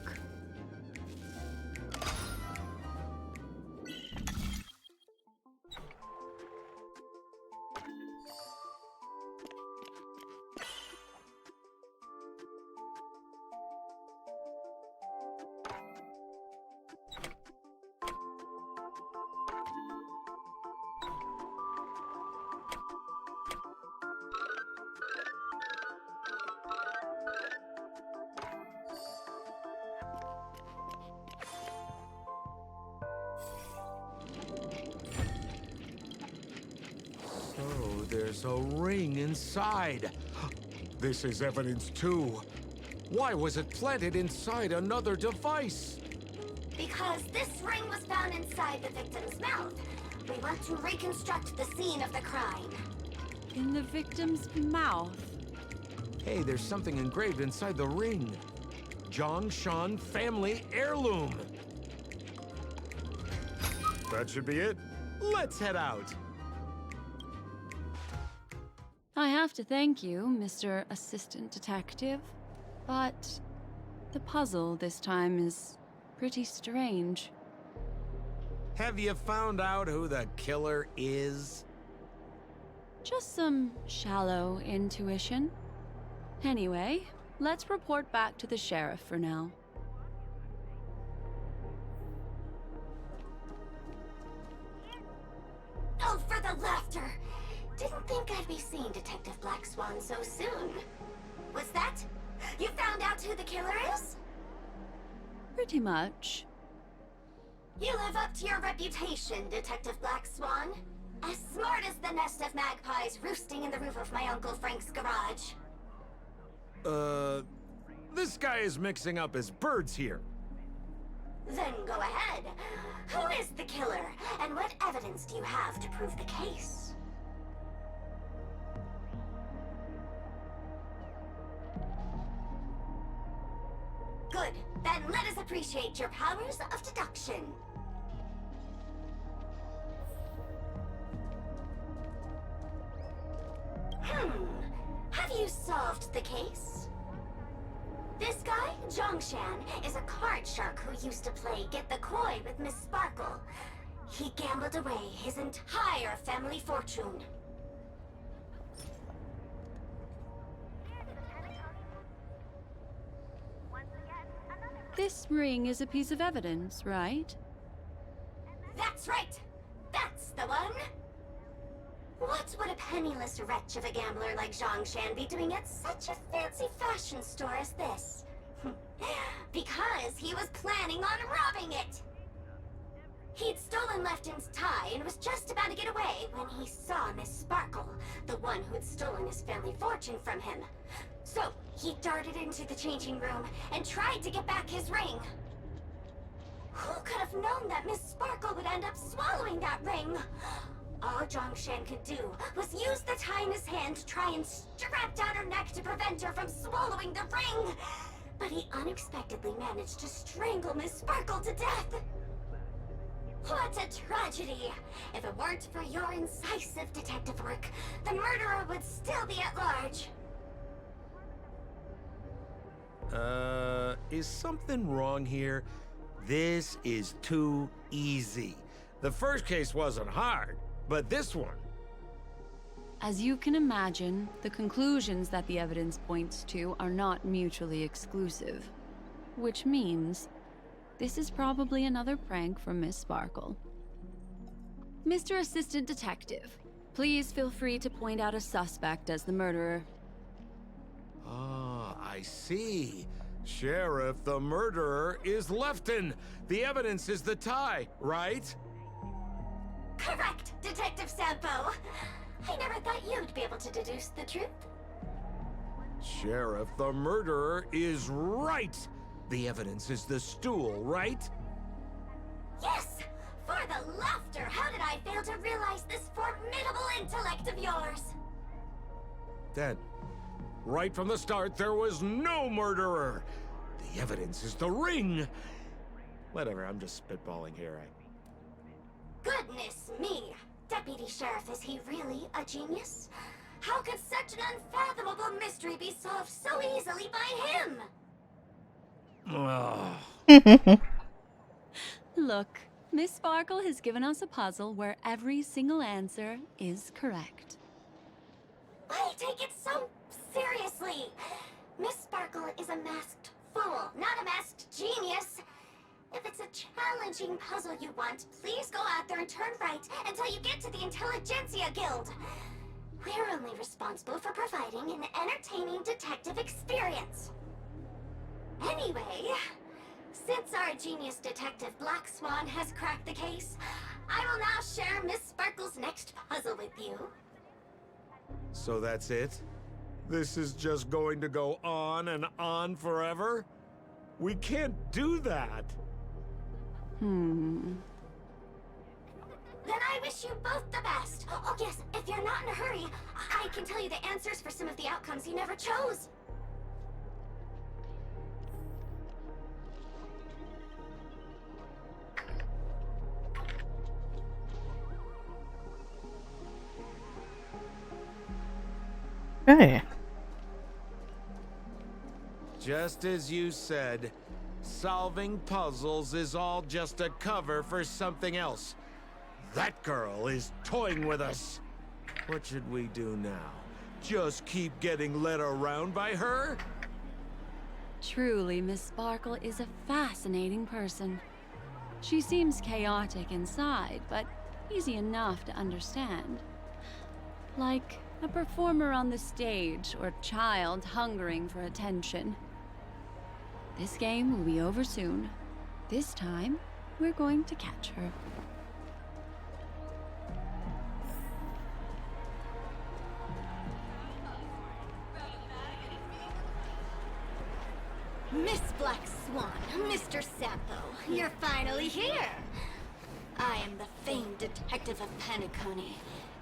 Oh, there's a ring inside. This is evidence too. Why was it planted inside another device? Because this ring was found inside the victim's mouth. We want to reconstruct the scene of the crime. In the victim's mouth? Hey, there's something engraved inside the ring. Zhongshan family heirloom. That should be it. Let's head out. I have to thank you, Mr. Assistant Detective, but the puzzle this time is pretty strange. Have you found out who the killer is? Just some shallow intuition. Anyway, let's report back to the sheriff for now. Oh, for the laughter! Didn't think I'd be seeing Detective Black Swan so soon. Was that? You found out who the killer is? Pretty much. You live up to your reputation, Detective Black Swan. As smart as the nest of magpies roosting in the roof of my Uncle Frank's garage. This guy is mixing up his birds here. Then go ahead. Who is the killer, and what evidence do you have to prove the case? Good. Then let us appreciate your powers of deduction. Have you solved the case? This guy, Zhongshan, is a card shark who used to play Get the Koi with Miss Sparkle. He gambled away his entire family fortune. This ring is a piece of evidence, right? That's right! That's the one! What would a penniless wretch of a gambler like Zhongshan be doing at such a fancy fashion store as this? Because he was planning on robbing it! He'd stolen Lefton's tie and was just about to get away when he saw Miss Sparkle, the one who'd stolen his family fortune from him. So, he darted into the changing room and tried to get back his ring. Who could have known that Miss Sparkle would end up swallowing that ring? All Zhongshan could do was use the tie in his hand to try and strap down her neck to prevent her from swallowing the ring. But he unexpectedly managed to strangle Miss Sparkle to death. What a tragedy! If it weren't for your incisive detective work, the murderer would still be at large. Is something wrong here? This is too easy. The first case wasn't hard, but this one... As you can imagine, the conclusions that the evidence points to are not mutually exclusive. Which means, this is probably another prank from Miss Sparkle. Mr. Assistant Detective, please feel free to point out a suspect as the murderer. Ah, I see. Sheriff, the murderer is Lefton. The evidence is the tie, right? Correct, Detective Sampo. I never thought you'd be able to deduce the truth. Sheriff, the murderer is right. The evidence is the stool, right? Yes! For the laughter, how did I fail to realize this formidable intellect of yours? Then, right from the start, there was no murderer. The evidence is the ring. Whatever, I'm just spitballing here. Goodness me! Deputy Sheriff, is he really a genius? How could such an unfathomable mystery be solved so easily by him? Look, Miss Sparkle has given us a puzzle where every single answer is correct. Why take it so seriously? Miss Sparkle is a masked fool, not a masked genius. If it's a challenging puzzle you want, please go out there and turn right until you get to the Intelligentsia Guild. We're only responsible for providing an entertaining detective experience. Anyway, since our genius detective Black Swan has cracked the case, I will now share Miss Sparkle's next puzzle with you. So that's it? This is just going to go on and on forever? We can't do that. Then I wish you both the best. Oh yes, if you're not in a hurry, I can tell you the answers for some of the outcomes you never chose. Hey. Just as you said, solving puzzles is all just a cover for something else. That girl is toying with us. What should we do now? Just keep getting led around by her? Truly, Miss Sparkle is a fascinating person. She seems chaotic inside, but easy enough to understand. Like a performer on the stage or child hungering for attention. This game will be over soon. This time, we're going to catch her. Miss Black Swan, Mr. Sampo, you're finally here. I am the famed detective of Penacony,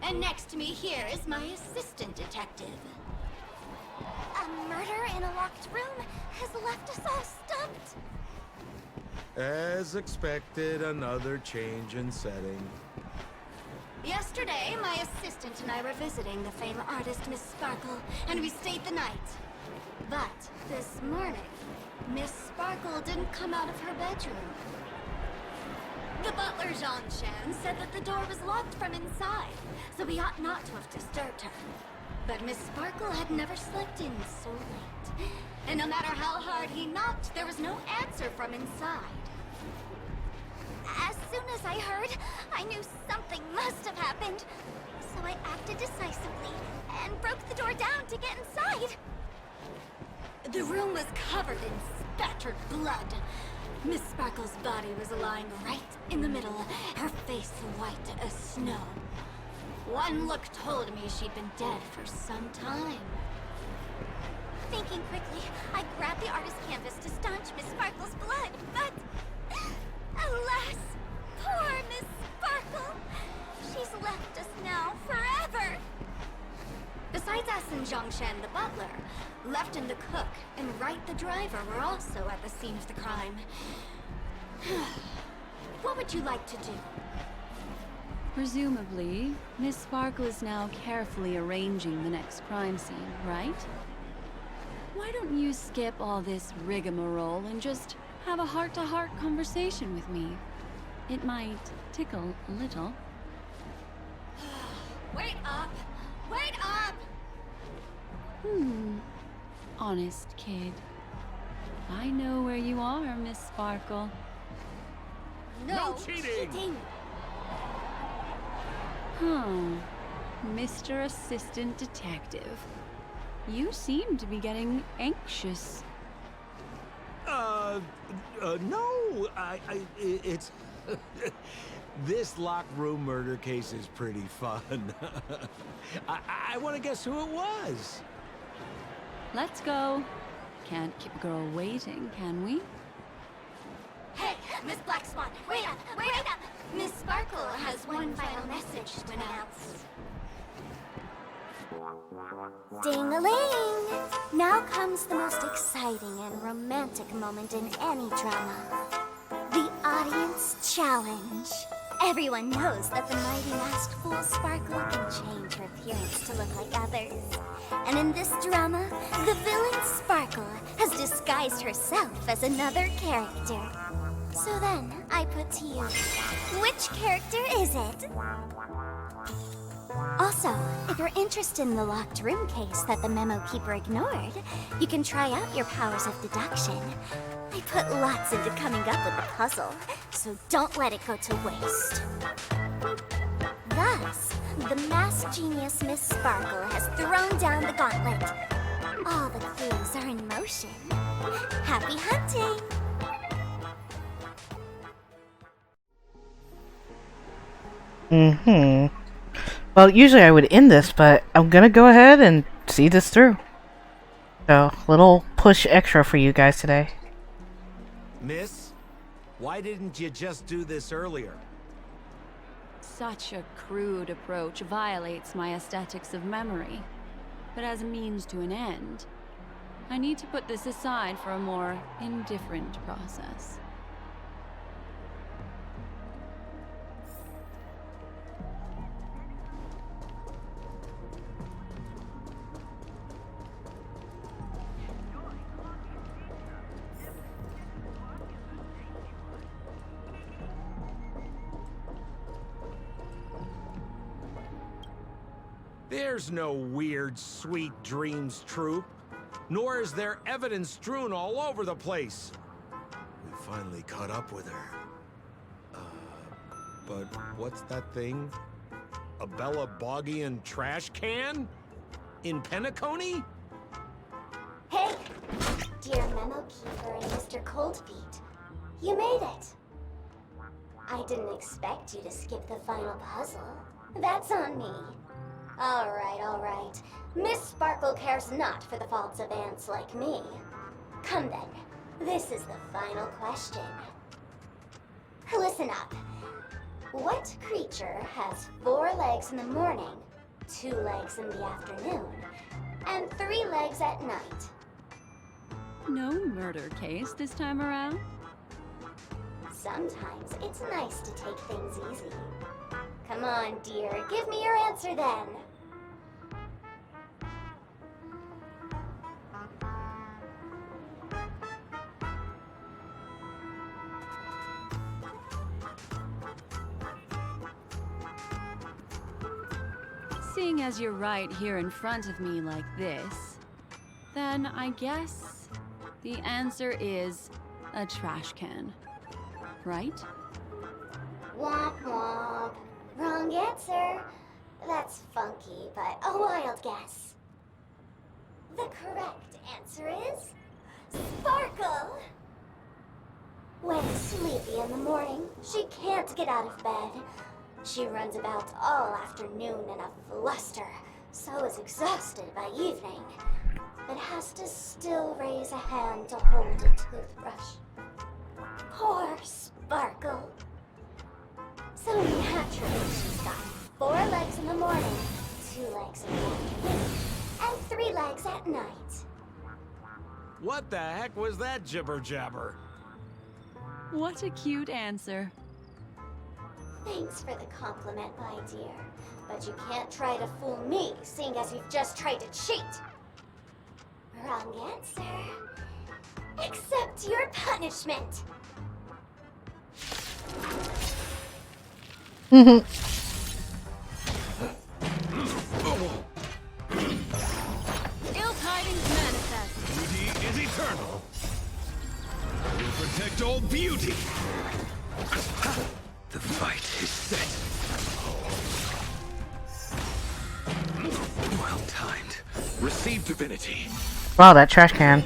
and next to me here is my assistant detective. A murder in a locked room has left us all stumped. As expected, another change in setting. Yesterday, my assistant and I were visiting the famed artist Miss Sparkle, and we stayed the night. But this morning, Miss Sparkle didn't come out of her bedroom. The butler, Zhongshan, said that the door was locked from inside, so we ought not to have disturbed her. But Miss Sparkle had never slept in so late. And no matter how hard he knocked, there was no answer from inside. As soon as I heard, I knew something must have happened. So I acted decisively and broke the door down to get inside. The room was covered in spattered blood. Miss Sparkle's body was lying right in the middle, her face white as snow. One look told me she'd been dead for some time. Thinking quickly, I grabbed the artist canvas to staunch Miss Sparkle's blood, but alas, poor Miss Sparkle. She's left us now forever. Besides us and Zhongshan the butler, Lefton the cook and Wright the driver were also at the scene of the crime. What would you like to do? Presumably, Miss Sparkle is now carefully arranging the next crime scene, right? Why don't you skip all this rigmarole and just have a heart-to-heart conversation with me? It might tickle a little. Wait up! Wait up! Honest kid. I know where you are, Miss Sparkle. No cheating! Mr. Assistant Detective. You seem to be getting anxious. No, it's... This locked room murder case is pretty fun. I want to guess who it was. Let's go. Can't keep a girl waiting, can we? Hey, Miss Black Swan, wait up, wait up! Miss Sparkle has one final message to announce. Ding-a-ling! Now comes the most exciting and romantic moment in any drama. The audience challenge. Everyone knows that the mighty masked fool Sparkle can change her appearance to look like others. And in this drama, the villain Sparkle has disguised herself as another character. So then, I put to you, which character is it? Also, if you're interested in the locked room case that the memo keeper ignored, you can try out your powers of deduction. I put lots into coming up with the puzzle, so don't let it go to waste. Thus, the masked genius Miss Sparkle has thrown down the gauntlet. All the clues are in motion. Happy hunting! Well, usually I would end this, but I'm gonna go ahead and see this through. So, little push extra for you guys today. Miss, why didn't you just do this earlier? Such a crude approach violates my aesthetics of memory. But as a means to an end, I need to put this aside for a more indifferent process. There's no weird, sweet dreams troupe, nor is there evidence strewn all over the place. We finally caught up with her. But what's that thing? A Bella Boggian trash can? In Penacony? Hey, dear Memo Keeper and Mr. Coldfeet, you made it. I didn't expect you to skip the final puzzle. That's on me. All right. Miss Sparkle cares not for the faults of ants like me. Come then, this is the final question. Listen up. What creature has 4 legs in the morning, 2 legs in the afternoon, and 3 legs at night? No murder case this time around? Sometimes it's nice to take things easy. Come on, dear, give me your answer then. Seeing as you're right here in front of me like this, then I guess the answer is a trash can, right? Womp womp. Wrong answer. That's funky, but a wild guess. The correct answer is Sparkle. When sleepy in the morning, she can't get out of bed. She runs about all afternoon in a fluster, so is exhausted by evening, but has to still raise a hand to hold a toothbrush. Poor Sparkle. So naturally, she's got 4 legs in the morning, 2 legs in the afternoon, and 3 legs at night. What the heck was that jibber jabber? What a cute answer. Thanks for the compliment, my dear. But you can't try to fool me, seeing as you've just tried to cheat. Wrong answer. Accept your punishment. Ill tidings manifest. Beauty is eternal. I will protect all beauty. The fight is set. Well timed. Receive divinity. Wow, that trash can.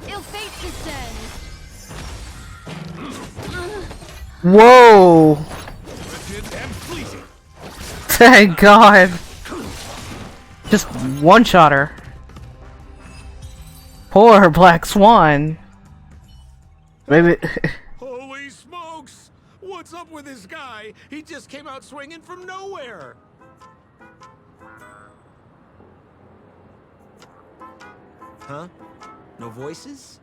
Ill fate descends. Whoa! And fleeting. Thank God. Just one shot her. Poor Black Swan. Maybe. Holy smokes! What's up with this guy? He just came out swinging from nowhere. Huh? No voices?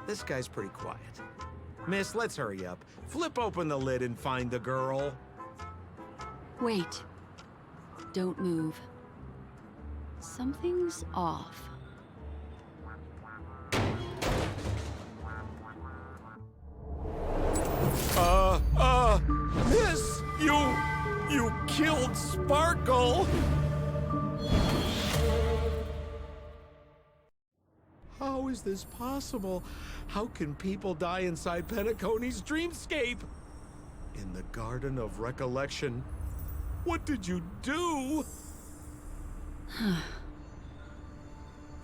This guy's pretty quiet. Miss, let's hurry up. Flip open the lid and find the girl. Wait. Don't move. Something's off. Miss, you killed Sparkle. How is this possible? How can people die inside Penacony's dreamscape? In the Garden of Recollection. What did you do?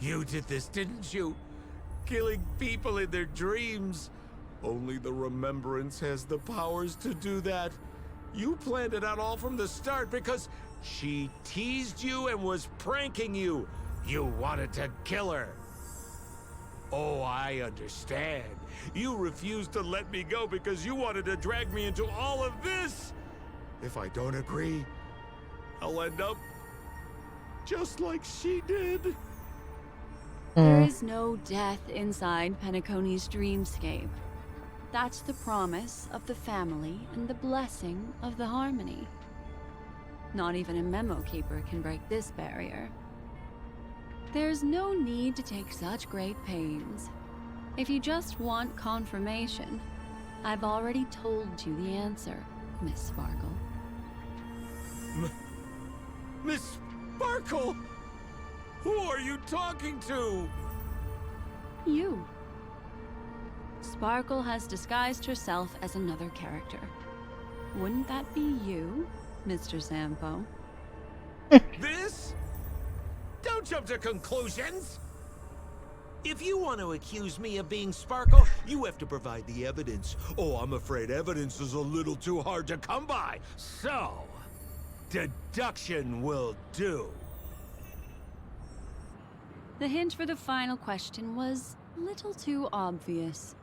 You did this, didn't you? Killing people in their dreams. Only the Remembrance has the powers to do that. You planned it out all from the start because she teased you and was pranking you. You wanted to kill her. Oh, I understand. You refused to let me go because you wanted to drag me into all of this. If I don't agree, I'll end up just like she did. There is no death inside Penacony's dreamscape. That's the promise of the family and the blessing of the harmony. Not even a memo keeper can break this barrier. There's no need to take such great pains. If you just want confirmation, I've already told you the answer, Miss Sparkle. Miss Sparkle? Who are you talking to? You. Sparkle has disguised herself as another character. Wouldn't that be you, Mr. Sampo? This? Don't jump to conclusions! If you want to accuse me of being Sparkle, you have to provide the evidence. Oh, I'm afraid evidence is a little too hard to come by. So, deduction will do. The hint for the final question was a little too obvious.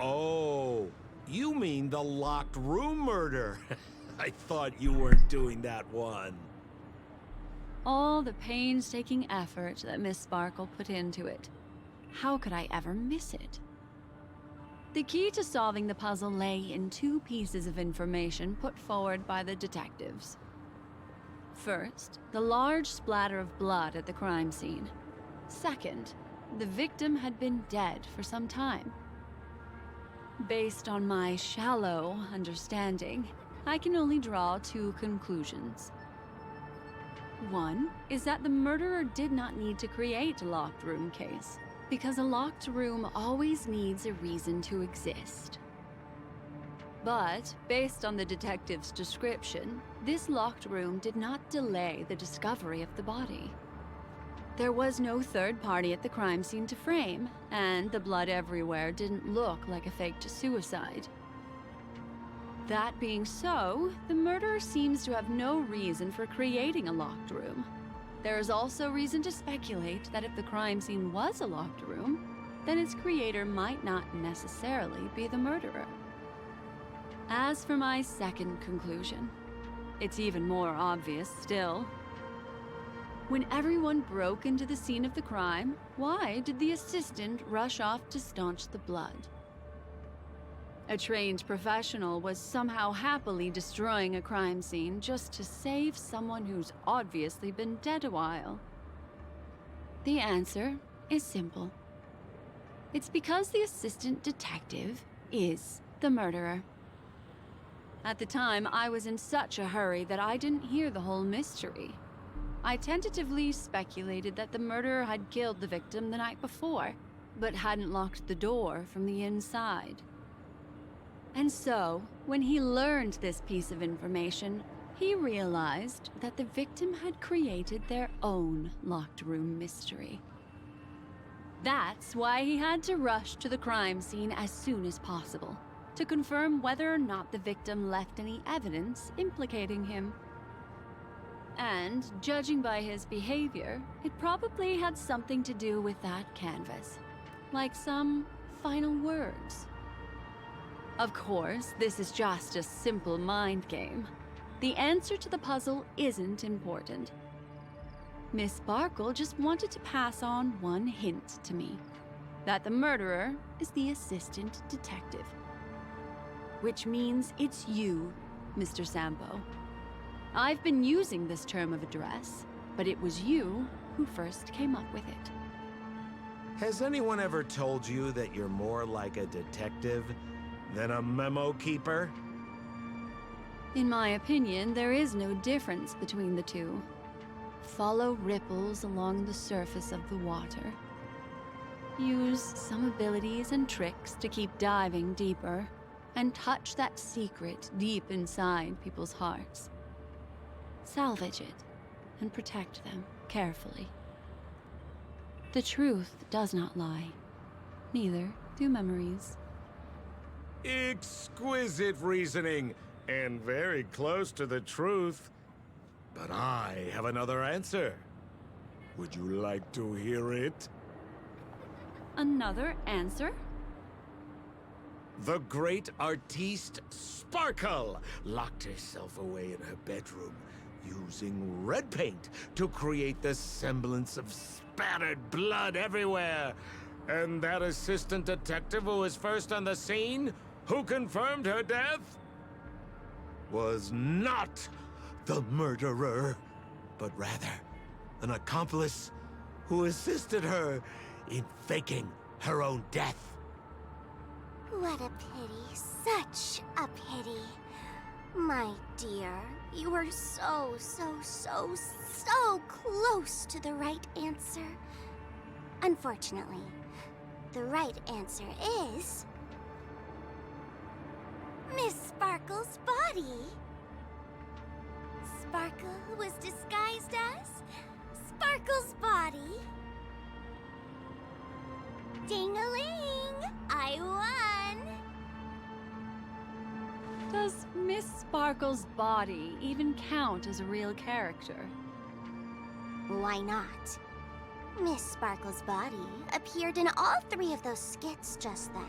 Oh, you mean the locked room murder? I thought you weren't doing that one. All the painstaking effort that Miss Sparkle put into it. How could I ever miss it? The key to solving the puzzle lay in 2 pieces of information put forward by the detectives. First, the large splatter of blood at the crime scene. Second, the victim had been dead for some time. Based on my shallow understanding, I can only draw two conclusions. One is that the murderer did not need to create a locked room case, because a locked room always needs a reason to exist. But, based on the detective's description, this locked room did not delay the discovery of the body. There was no third party at the crime scene to frame, and the blood everywhere didn't look like a faked suicide. That being so, the murderer seems to have no reason for creating a locked room. There is also reason to speculate that if the crime scene was a locked room, then its creator might not necessarily be the murderer. As for my second conclusion, it's even more obvious still. When everyone broke into the scene of the crime, why did the assistant rush off to staunch the blood? A trained professional was somehow happily destroying a crime scene just to save someone who's obviously been dead a while. The answer is simple. It's because the assistant detective is the murderer. At the time, I was in such a hurry that I didn't hear the whole mystery. I tentatively speculated that the murderer had killed the victim the night before, but hadn't locked the door from the inside. And so, when he learned this piece of information, he realized that the victim had created their own locked room mystery. That's why he had to rush to the crime scene as soon as possible, to confirm whether or not the victim left any evidence implicating him. And, judging by his behavior, it probably had something to do with that canvas. Like some final words. Of course, this is just a simple mind game. The answer to the puzzle isn't important. Miss Sparkle just wanted to pass on one hint to me. That the murderer is the assistant detective. Which means it's you, Mr. Sampo. I've been using this term of address, but it was you who first came up with it. Has anyone ever told you that you're more like a detective than a memo keeper? In my opinion, there is no difference between the two. Follow ripples along the surface of the water. Use some abilities and tricks to keep diving deeper, and touch that secret deep inside people's hearts. Salvage it, and protect them carefully. The truth does not lie. Neither do memories. Exquisite reasoning, and very close to the truth. But I have another answer. Would you like to hear it? Another answer? The great artiste Sparkle locked herself away in her bedroom, using red paint to create the semblance of spattered blood everywhere. And that assistant detective who was first on the scene, who confirmed her death, was not the murderer, but rather an accomplice who assisted her in faking her own death. What a pity, such a pity. My dear, you were so close to the right answer. Unfortunately, the right answer is... Miss Sparkle's body. Sparkle was disguised as Sparkle's body. Ding-a-ling! I won! Does Miss Sparkle's body even count as a real character? Why not? Miss Sparkle's body appeared in all three of those skits just then.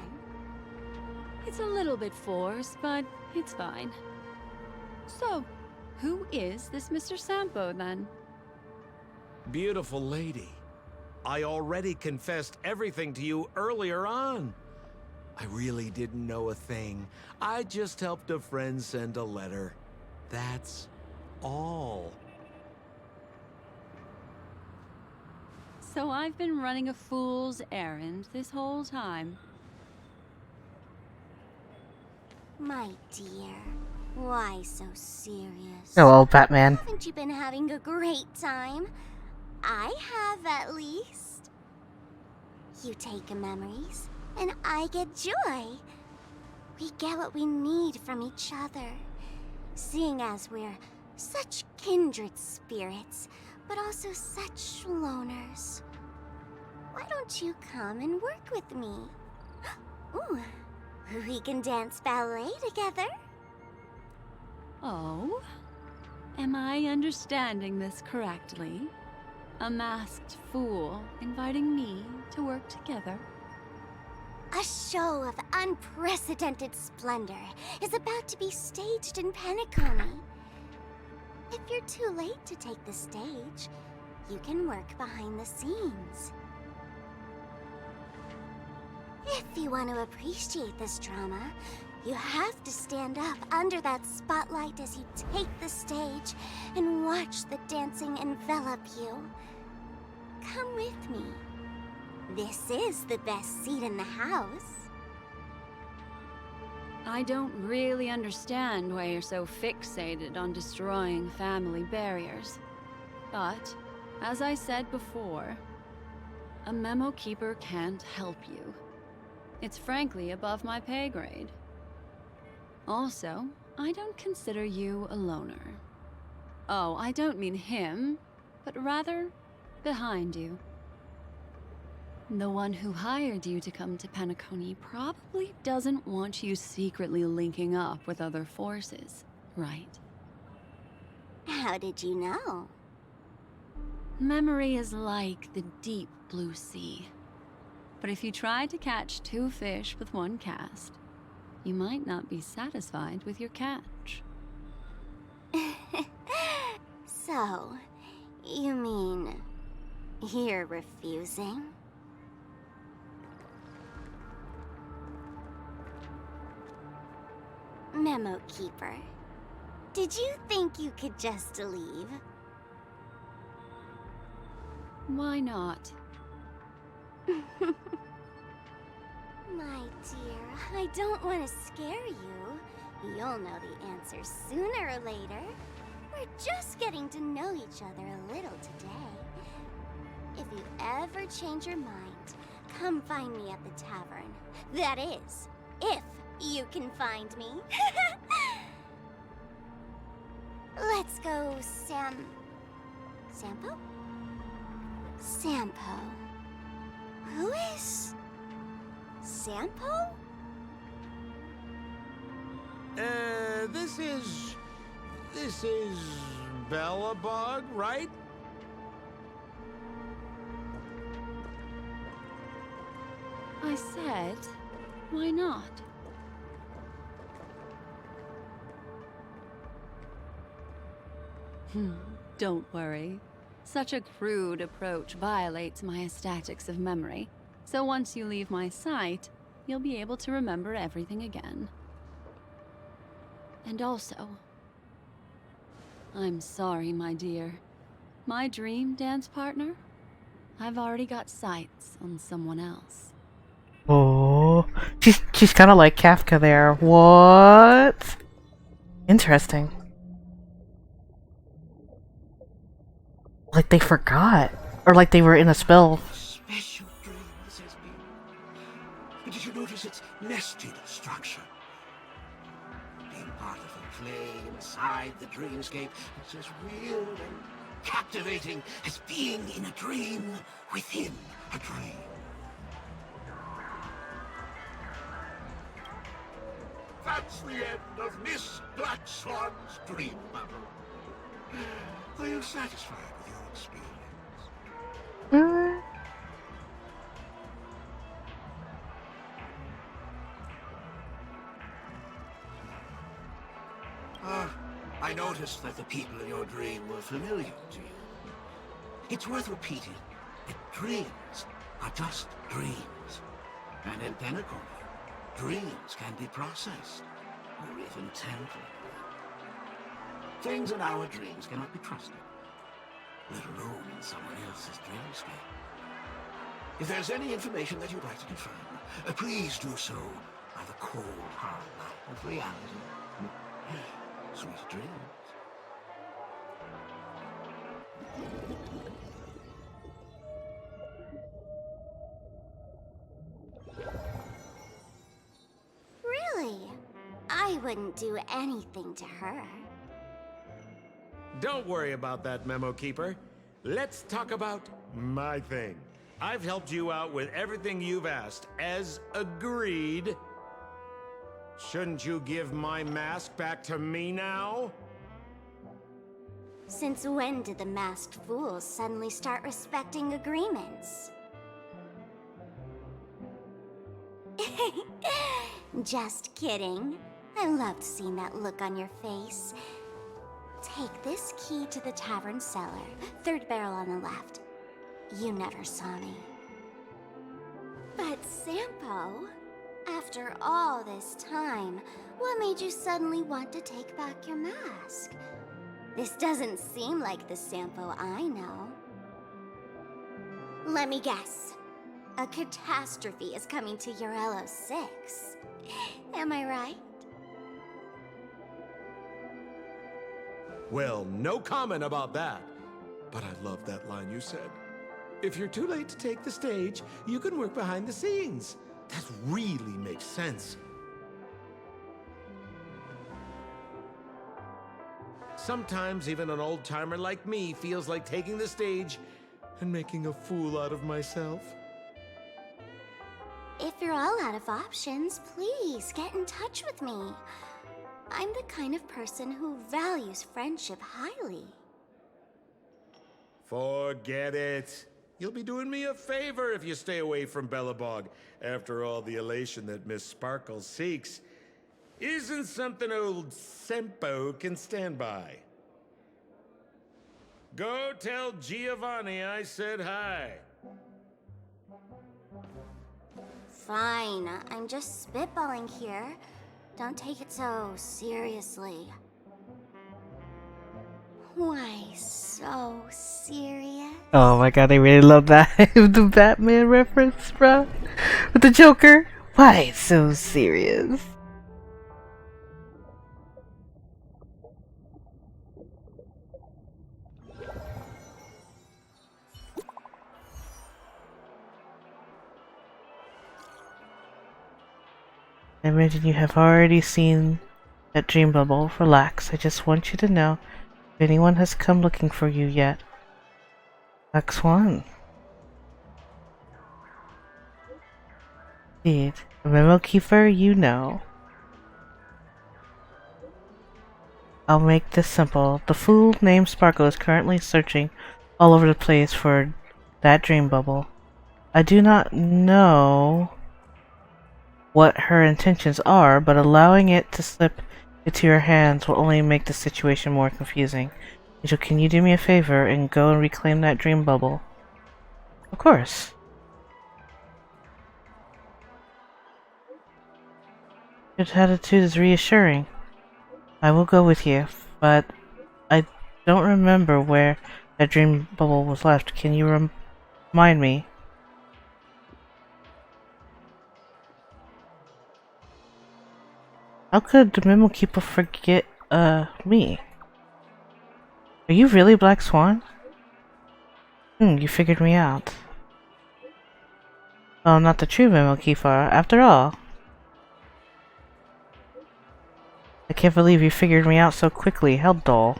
It's a little bit forced, but it's fine. So, who is this Mr. Sampo, then? Beautiful lady. I already confessed everything to you earlier on. I really didn't know a thing. I just helped a friend send a letter. That's all. So I've been running a fool's errand this whole time. My dear, Why so serious? Hello, Batman. Haven't you been having a great time? I have, at least. You take memories, and I get joy. We get what we need from each other, seeing as we're such kindred spirits, but also such loners. Why don't you come and work with me? Ooh, we can dance ballet together. Oh? Am I understanding this correctly? A masked fool inviting me to work together? A show of unprecedented splendor is about to be staged in Penacony. If you're too late to take the stage, you can work behind the scenes. If you want to appreciate this drama, you have to stand up under that spotlight as you take the stage and watch the dancing envelop you. Come with me. This is the best seat in the house. I don't really understand why you're so fixated on destroying family barriers. But, as I said before, a memo keeper can't help you. It's frankly above my pay grade. Also, I don't consider you a loner. Oh, I don't mean him, but rather behind you. The one who hired you to come to Penacony probably doesn't want you secretly linking up with other forces, right? How did you know? Memory is like the deep blue sea. But if you try to catch two fish with one cast, you might not be satisfied with your catch. So, you mean you're refusing? Memo Keeper, did you think you could just leave? Why not? My dear, I don't want to scare you. You'll know the answer sooner or later. We're just getting to know each other a little today. If you ever change your mind, come find me at the tavern. That is, if you can find me. Let's go, Sampo? Sampo. Who is Sampo? This is Bellabug, right? I said, why not? Don't worry. Such a crude approach violates my statics of memory, so once you leave my sight, you'll be able to remember everything again. And also, I'm sorry, my dear. My dream dance partner? I've already got sights on someone else. Oh, she's kind of like Kafka there. What? Interesting. Like they forgot, or like they were in a spell. Special dream this has been. Did you notice its nested structure? Being part of a play inside the dreamscape is as real and captivating as being in a dream within a dream. That's the end of Miss Black Swan's dream bubble. Are you satisfied with your experience? I noticed that the people in your dream were familiar to you. It's worth repeating that dreams are just dreams. And in Penacony, dreams can be processed, or even tempered. Things in our dreams cannot be trusted, let alone in someone else's dreamscape. If there's any information that you'd like to confirm, please do so by the cold, hard light of reality. Sweet dreams. Really? I wouldn't do anything to her. Don't worry about that, Memo Keeper. Let's talk about my thing. I've helped you out with everything you've asked, as agreed. Shouldn't you give my mask back to me now? Since when did the masked fools suddenly start respecting agreements? Just kidding. I loved seeing that look on your face. Take this key to the tavern cellar, third barrel on the left. You never saw me. But Sampo, after all this time, what made you suddenly want to take back your mask? This doesn't seem like the Sampo I know. Let me guess. A catastrophe is coming to Urello 6. Am I right? Well, no comment about that. But I love that line you said. If you're too late to take the stage, you can work behind the scenes. That really makes sense. Sometimes even an old-timer like me feels like taking the stage And making a fool out of myself. If you're all out of options, please get in touch with me. I'm the kind of person who values friendship highly. Forget it. You'll be doing me a favor if you stay away from Bellabog. After all, the elation that Miss Sparkle seeks isn't something old Sempo can stand by. Go tell Giovanni I said hi. Fine, I'm just spitballing here. Don't take it so seriously. Why so serious? Oh my god, I really love that. The Batman reference, bro. With the Joker. Why so serious? I imagine you have already seen that dream bubble. Relax. I just want you to know if anyone has come looking for you yet. Black Swan. Indeed. A memo keeper, you know. I'll make this simple. The fool named Sparkle is currently searching all over the place for that dream bubble. I do not know what her intentions are, but allowing it to slip into your hands will only make the situation more confusing. Angel, can you do me a favor and go and reclaim that dream bubble? Of course. Your attitude is reassuring. I will go with you, but I don't remember where that dream bubble was left. Can you remind me? How could the Memo Keeper forget, me? Are you really Black Swan? You figured me out. Well, not the true Memo Keeper, after all. I can't believe you figured me out so quickly. How dull.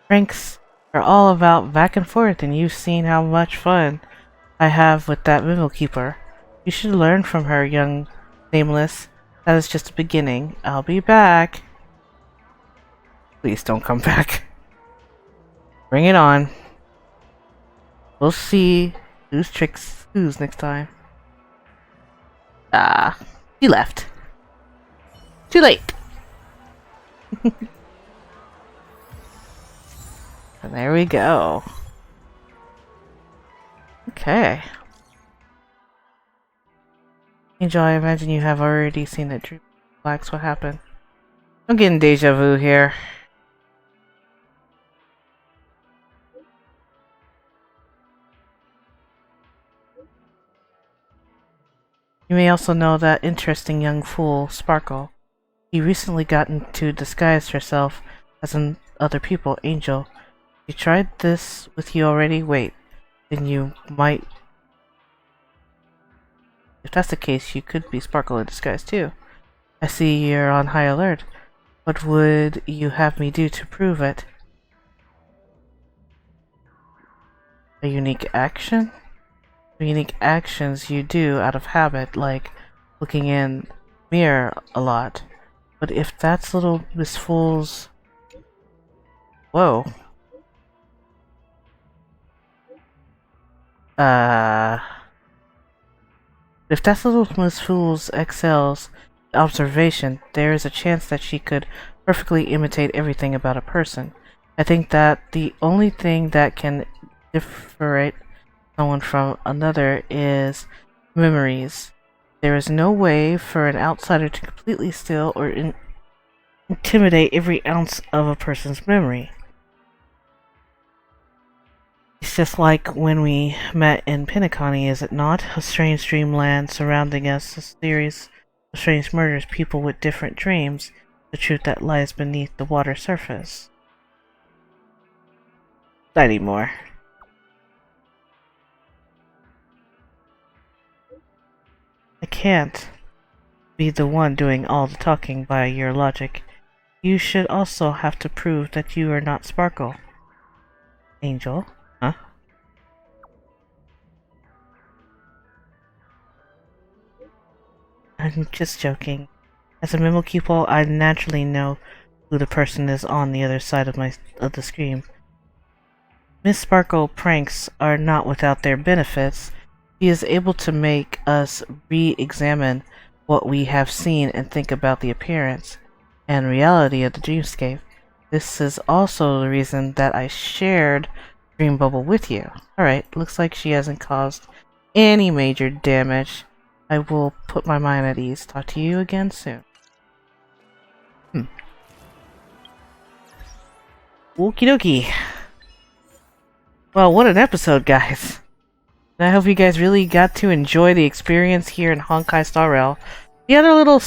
Pranks are all about back and forth, and you've seen how much fun I have with that Memo Keeper. You should learn from her, young Nameless. That is just a beginning. I'll be back. Please don't come back. Bring it on. We'll see whose tricks who's next time. Ah, you left. Too late. And there we go. Okay. Angel, I imagine you have already seen that Dream Blacks. What happened? I'm getting deja vu here. You may also know that interesting young fool, Sparkle. She recently gotten to disguise herself as other people, Angel. You tried this with you already? Wait, then you might... If that's the case, you could be Sparkle in disguise too. I see you're on high alert. What would you have me do to prove it? A unique action? The unique actions you do out of habit, like looking in mirror a lot. But if that's little Miss Fool's... Whoa. If that's little Miss Fool's XL's observation, there is a chance that she could perfectly imitate everything about a person. I think that the only thing that can differentiate someone from another is memories. There is no way for an outsider to completely steal or intimidate every ounce of a person's memory. It's just like when we met in Penacony, is it not? A strange dreamland surrounding us, a series of strange murders, people with different dreams, the truth that lies beneath the water surface. Not anymore. I can't be the one doing all the talking by your logic. You should also have to prove that you are not Sparkle. Angel? Huh? I'm just joking. As a memo pupil, I naturally know who the person is on the other side of the screen. Miss Sparkle pranks are not without their benefits. She is able to make us re-examine what we have seen and think about the appearance and reality of the dreamscape. This is also the reason that I shared Dream Bubble with you. Alright, looks like she hasn't caused any major damage. I will put my mind at ease. Talk to you again soon. Okie dokie. Well, what an episode, guys. And I hope you guys really got to enjoy the experience here in Honkai Star Rail. The other little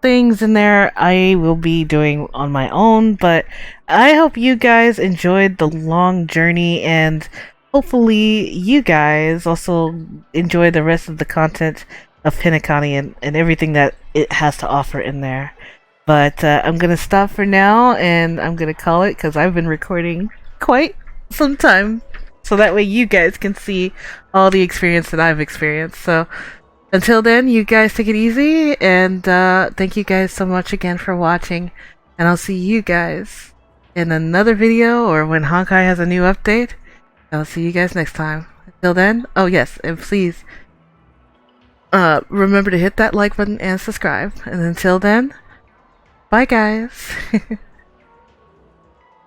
things in there I will be doing on my own, but I hope you guys enjoyed the long journey, and hopefully you guys also enjoy the rest of the content of Penacony and everything that it has to offer in there. But I'm gonna stop for now, and I'm gonna call it, because I've been recording quite some time, so that way you guys can see all the experience that I've experienced. So until then, you guys take it easy, and thank you guys so much again for watching, and I'll see you guys in another video, or when Honkai has a new update. I'll see you guys next time. Until then, oh yes, and please remember to hit that like button and subscribe. And until then, bye guys.